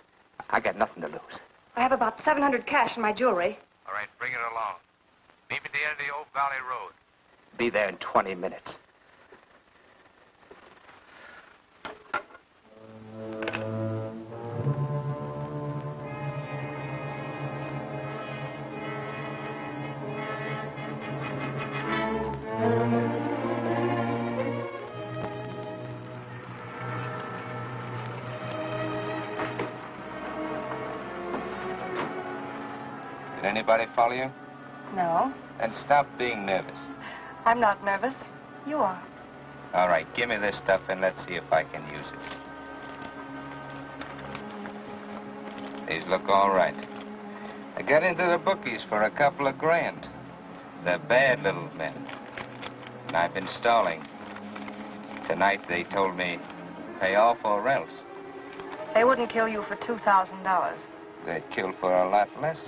I got nothing to lose. I have about $700 cash in my jewelry. All right, bring it along. Meet me at the end of the Old Valley Road. Be there in 20 minutes. Did anybody follow you? No, Then stop being nervous. I'm not nervous. You are. All right, give me this stuff and let's see if I can use it. These look all right. I got into the bookies for a couple of grand. They're bad little men. And I've been stalling. Tonight they told me, pay off or else. They wouldn't kill you for $2,000. They'd kill for a lot less.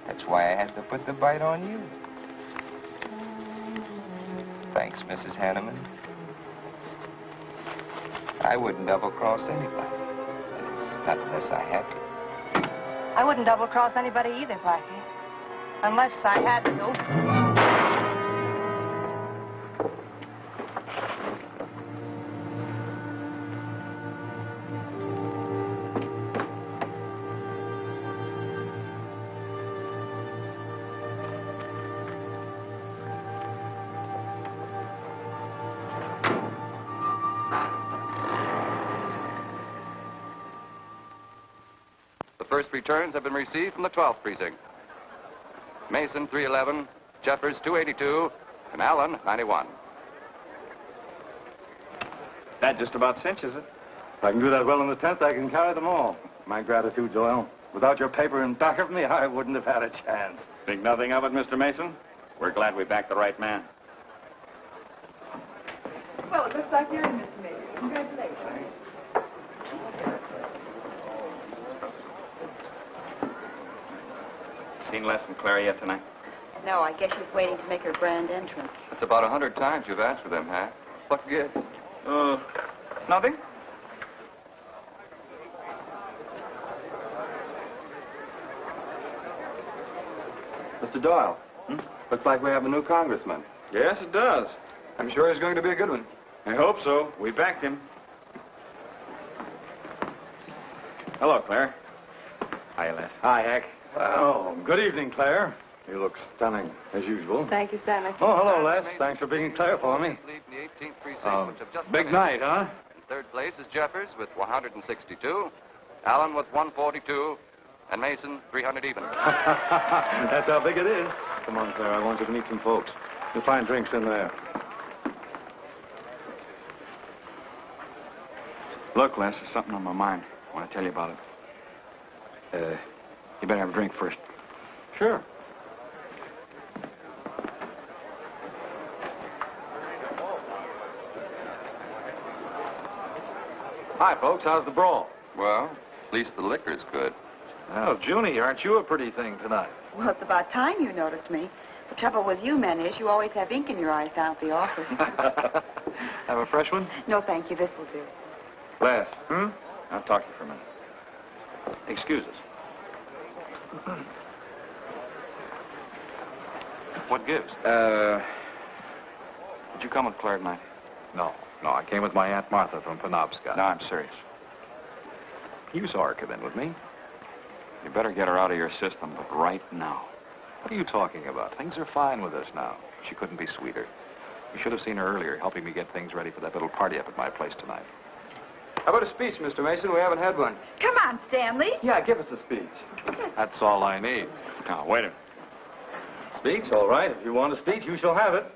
That's why I had to put the bite on you. Thanks, Mrs. Hanneman. I wouldn't double-cross anybody. Not unless I had to. I wouldn't double-cross anybody either, Blackie. Unless I had to. First returns have been received from the 12th precinct. Mason, 311, Jeffers, 282, and Allen, 91. That just about cinches it. If I can do that well in the 10th, I can carry them all. My gratitude, Doyle. Without your paper in back of me, I wouldn't have had a chance. Think nothing of it, Mr. Mason? We're glad we backed the right man. Well, it looks like you're in, Mr. Mason. Congratulations. Seen Les and Claire yet tonight? No, I guess she's waiting to make her grand entrance. That's about 100 times you've asked for them, huh? What gives? Nothing? Mr. Doyle, looks like we have a new congressman. Yes, it does. I'm sure he's going to be a good one. I hope so. We backed him. Hello, Claire. Hi, Les. Hi, Hank. Oh, good evening, Claire. You look stunning, as usual. Thank you, Stanley. Oh, hello, Les. Thanks for being Claire for me. Big night, huh? In third place is Jeffers with 162, Allen with 142, and Mason 300 even. That's how big it is. Come on, Claire. I want you to meet some folks. You'll find drinks in there. Look, Les, there's something on my mind. I want to tell you about it. You better have a drink first. Sure. Hi, folks. How's the brawl? Well, at least the liquor's good. Well, Junie, aren't you a pretty thing tonight? Well, it's about time you noticed me. The trouble with you men is you always have ink in your eyes down at the office. Have a fresh one? No, thank you. This will do. Les. I'll talk to you for a minute. Excuse us. What gives? Did you come with Claire tonight? No, I came with my Aunt Martha from Penobscot. No, I'm serious. You saw her come in with me. You better get her out of your system, but right now. What are you talking about? Things are fine with us now. She couldn't be sweeter. You should have seen her earlier, helping me get things ready for that little party up at my place tonight. How about a speech, Mr. Mason? We haven't had one. Come on, Stanley. Yeah, give us a speech. That's all I need. Now, wait a minute. Speech? All right. If you want a speech, you shall have it.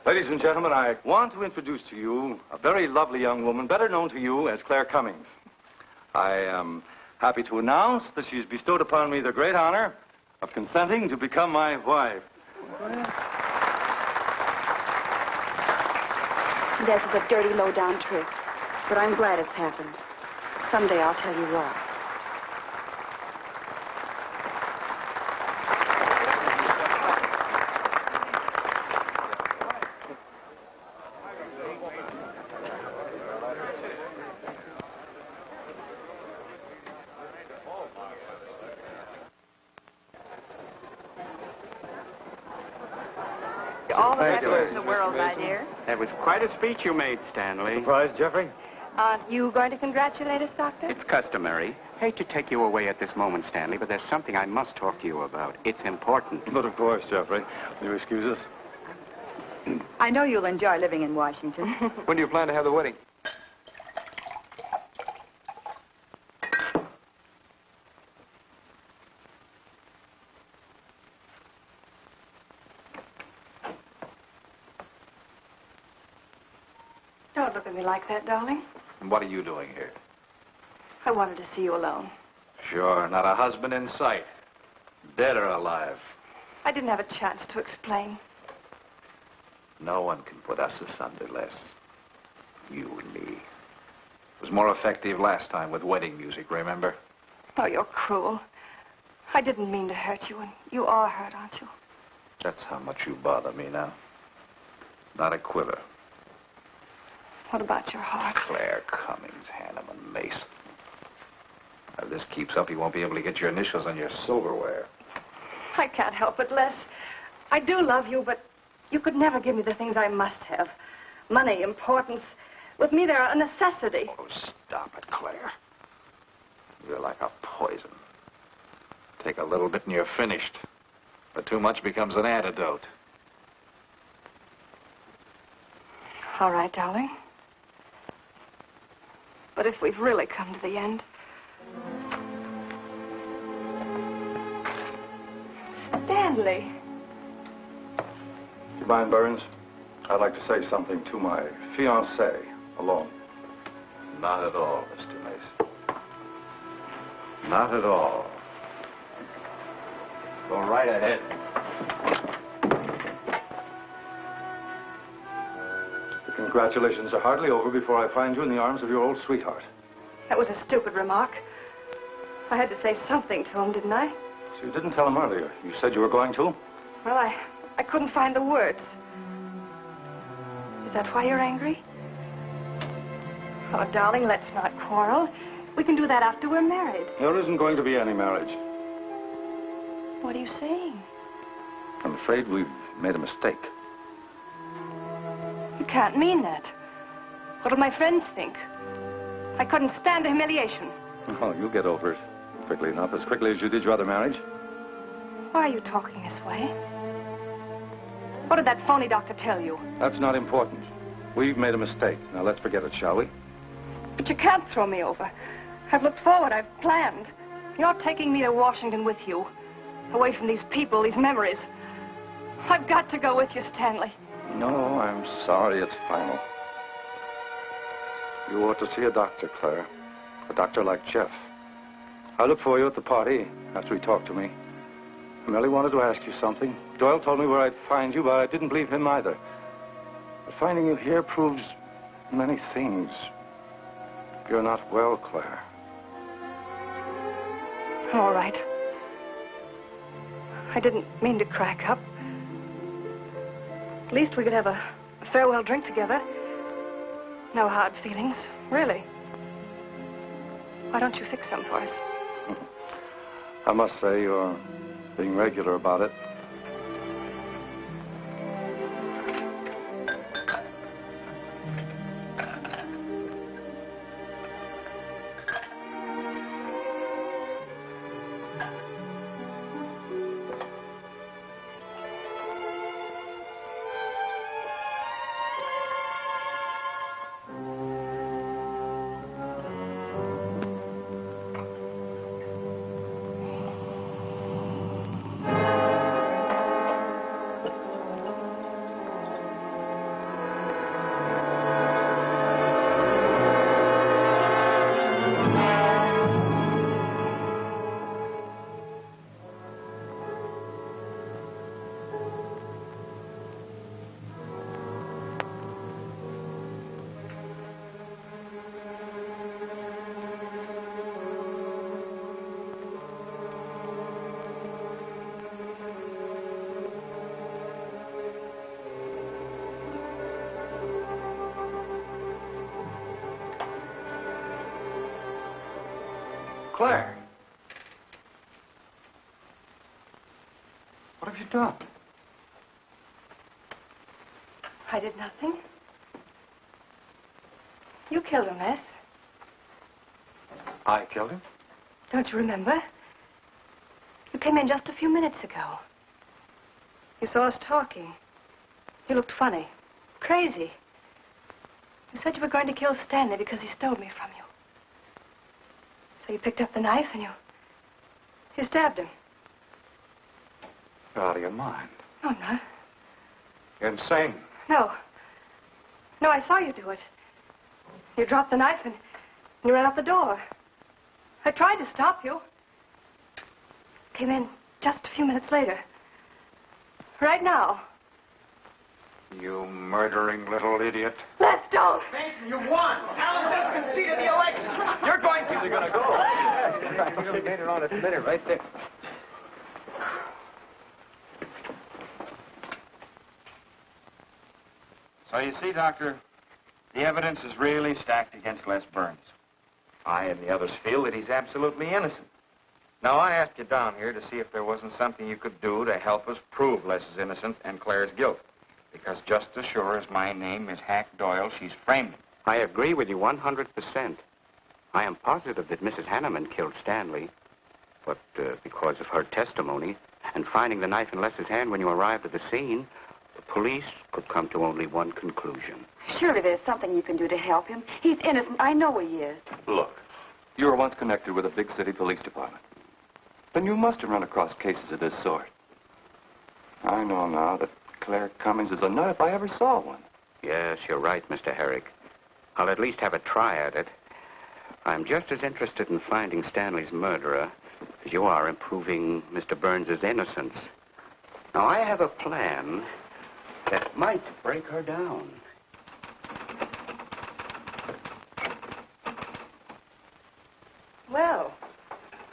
Ladies and gentlemen, I want to introduce to you a very lovely young woman, better known to you as Claire Cummings. I am happy to announce that she's bestowed upon me the great honor of consenting to become my wife. This is a dirty, low-down trick, but I'm glad it's happened. Someday I'll tell you why. All the Thank you, rest in ladies. the world, my dear. That was quite a speech you made, Stanley. Surprised, Jeffrey? Aren't you going to congratulate us, Doctor? It's customary. Hate to take you away at this moment, Stanley, but there's something I must talk to you about. It's important. But of course, Jeffrey. Will you excuse us? I know you'll enjoy living in Washington. When do you plan to have the wedding? Don't look at me like that, darling. And what are you doing here? I wanted to see you alone. Sure, not a husband in sight. Dead or alive. I didn't have a chance to explain. No one can put us asunder, Les. You and me. It was more effective last time with wedding music, remember? Oh, you're cruel. I didn't mean to hurt you, and you are hurt, aren't you? That's how much you bother me now. Not a quiver. What about your heart? Claire Cummings, Hanneman, Mason. If this keeps up, you won't be able to get your initials on your silverware. I can't help it, Les. I do love you, but you could never give me the things I must have. Money, importance. With me, they're a necessity. Oh, stop it, Claire. You're like a poison. Take a little bit and you're finished. But too much becomes an antidote. All right, darling. But if we've really come to the end... Stanley. Do you mind, Burns? I'd like to say something to my fiancée alone. Not at all, Mr. Mason. Not at all. Go right ahead. The congratulations are hardly over before I find you in the arms of your old sweetheart. That was a stupid remark. I had to say something to him, didn't I? So you didn't tell him earlier. You said you were going to? Well, I couldn't find the words. Is that why you're angry? Oh, darling, let's not quarrel. We can do that after we're married. There isn't going to be any marriage. What are you saying? I'm afraid we've made a mistake. You can't mean that. What'll my friends think? I couldn't stand the humiliation. Oh, you'll get over it quickly enough, as quickly as you did your other marriage. Why are you talking this way? What did that phony doctor tell you? That's not important. We've made a mistake. Now let's forget it, shall we? But you can't throw me over. I've looked forward. I've planned. You're taking me to Washington with you. Away from these people, these memories. I've got to go with you, Stanley. No, I'm sorry. It's final. You ought to see a doctor, Claire. A doctor like Jeff. I looked for you at the party after he talked to me. I merely wanted to ask you something. Doyle told me where I'd find you, but I didn't believe him either. But finding you here proves many things. You're not well, Claire. All right. I didn't mean to crack up. At least we could have a farewell drink together. No hard feelings, really. Why don't you fix some for us? I must say you're being regular about it. Claire. What have you done? I did nothing. You killed him, Les. I killed him? Don't you remember? You came in just a few minutes ago. You saw us talking. You looked funny. Crazy. You said you were going to kill Stanley because he stole me from you. So you picked up the knife and you stabbed him. You're out of your mind. No, I'm not. You're insane. No. No, I saw you do it. You dropped the knife and you ran out the door. I tried to stop you. Came in just a few minutes later. Right now. You murdering little idiot. Les, don't. Mason, you won. Alan just conceded the election. You're going to. You're going to go. You made it on its minute right there. So you see, Doctor, the evidence is really stacked against Les Burns. I and the others feel that he's absolutely innocent. Now, I asked you down here to see if there wasn't something you could do to help us prove Les is innocent and Claire's guilt. Because just as sure as my name is Hack Doyle, she's framed him. I agree with you 100%. I am positive that Mrs. Hanneman killed Stanley. But because of her testimony and finding the knife in Les's hand when you arrived at the scene, the police could come to only one conclusion. Surely there's something you can do to help him. He's innocent. I know he is. Look, you were once connected with a big city police department. Then you must have run across cases of this sort. I know now that Claire Cummings is a nut if I ever saw one. Yes, you're right, Mr. Herrick. I'll at least have a try at it. I'm just as interested in finding Stanley's murderer as you are in proving Mr. Burns' innocence. Now, I have a plan that might break her down. Well,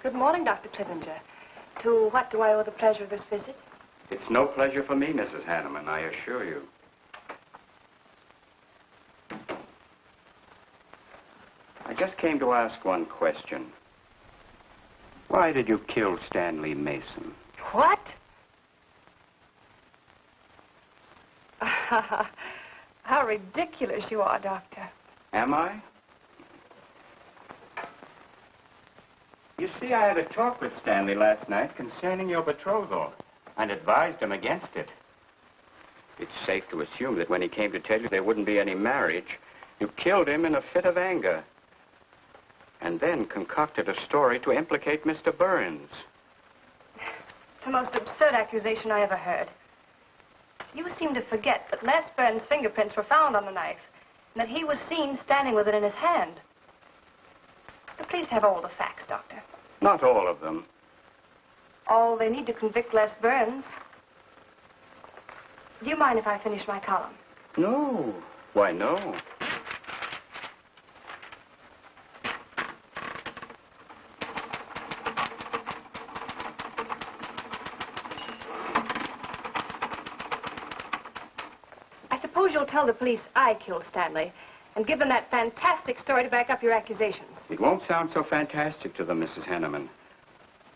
good morning, Dr. Clippinger. To what do I owe the pleasure of this visit? It's no pleasure for me, Mrs. Hanneman, I assure you. I just came to ask one question. Why did you kill Stanley Mason? What? How ridiculous you are, Doctor. Am I? You see, I had a talk with Stanley last night concerning your betrothal and advised him against it. It's safe to assume that when he came to tell you there wouldn't be any marriage, you killed him in a fit of anger and then concocted a story to implicate Mr. Burns. It's the most absurd accusation I ever heard. You seem to forget that Les Burns' fingerprints were found on the knife and that he was seen standing with it in his hand. The police have all the facts, Doctor. Not all of them. All they need to convict Les Burns. Do you mind if I finish my column? No. Why, no. I suppose you'll tell the police I killed Stanley and give them that fantastic story to back up your accusations. It won't sound so fantastic to them, Mrs. Hanneman.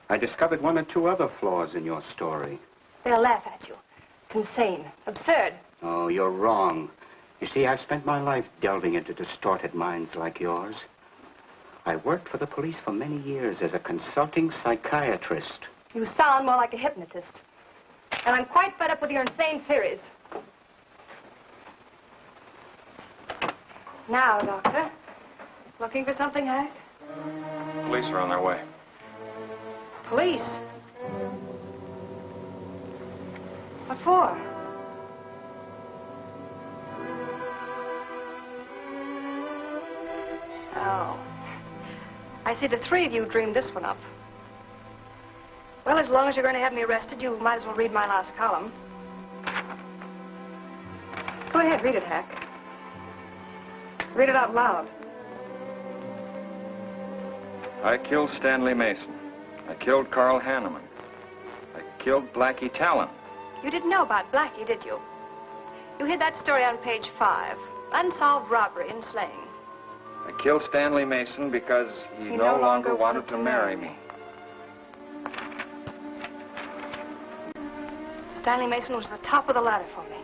I discovered one or two other flaws in your story. They'll laugh at you. It's insane, absurd. Oh, you're wrong. You see, I've spent my life delving into distorted minds like yours. I worked for the police for many years as a consulting psychiatrist. You sound more like a hypnotist. And I'm quite fed up with your insane theories. Now, Doctor, looking for something, Hack? Police are on their way. Police? What for? Oh. I see the three of you dreamed this one up. Well, as long as you're going to have me arrested, you might as well read my last column. Go ahead, read it, Hack. Read it out loud. I killed Stanley Mason. I killed Carl Hanneman. I killed Blackie Talon. You didn't know about Blackie, did you? You hid that story on page 5. Unsolved robbery and slaying. I killed Stanley Mason because he no longer wanted to marry me. Stanley Mason was the top of the ladder for me.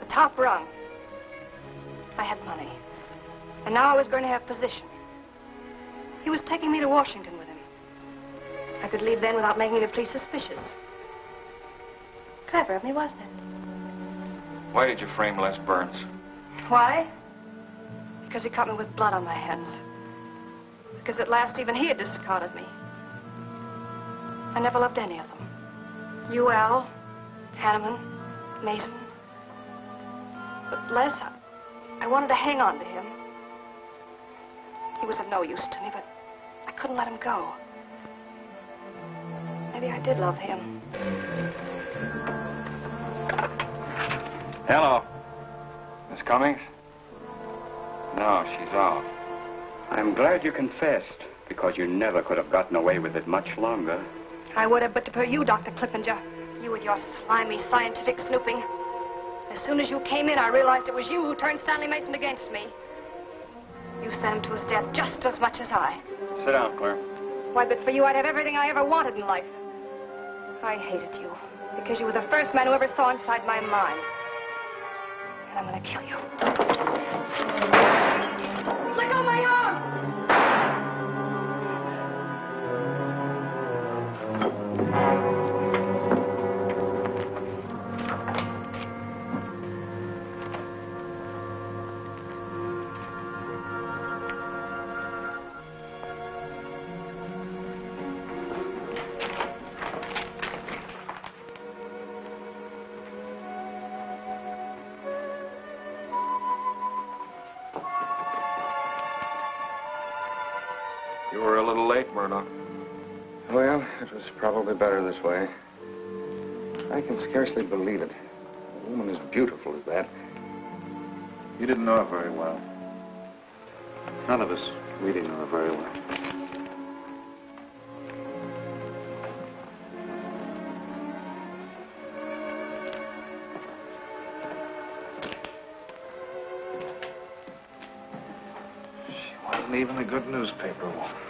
The top rung. I had money. And now I was going to have position. He was taking me to Washington with him. I could leave then without making the police suspicious. Clever of me, wasn't it? Why did you frame Les Burns? Why? Because he caught me with blood on my hands. Because at last even he had discarded me. I never loved any of them. You, Al, Hanneman, Mason. But Les, I wanted to hang on to him. He was of no use to me, but I couldn't let him go. Maybe I did love him. Hello. Miss Cummings? No, she's off. I'm glad you confessed, because you never could have gotten away with it much longer. I would have, but to you, Dr. Clippinger. You with your slimy scientific snooping. As soon as you came in, I realized it was you who turned Stanley Mason against me. You sent him to his death just as much as I. Sit down, Claire. Why, but for you, I'd have everything I ever wanted in life. I hated you because you were the first man who ever saw inside my mind. And I'm going to kill you. Let go of my arm! You were a little late, Myrna. Well, it was probably better this way. I can scarcely believe it. A woman as beautiful as that. You didn't know her very well. None of us really knew her very well. She wasn't even a good newspaper woman.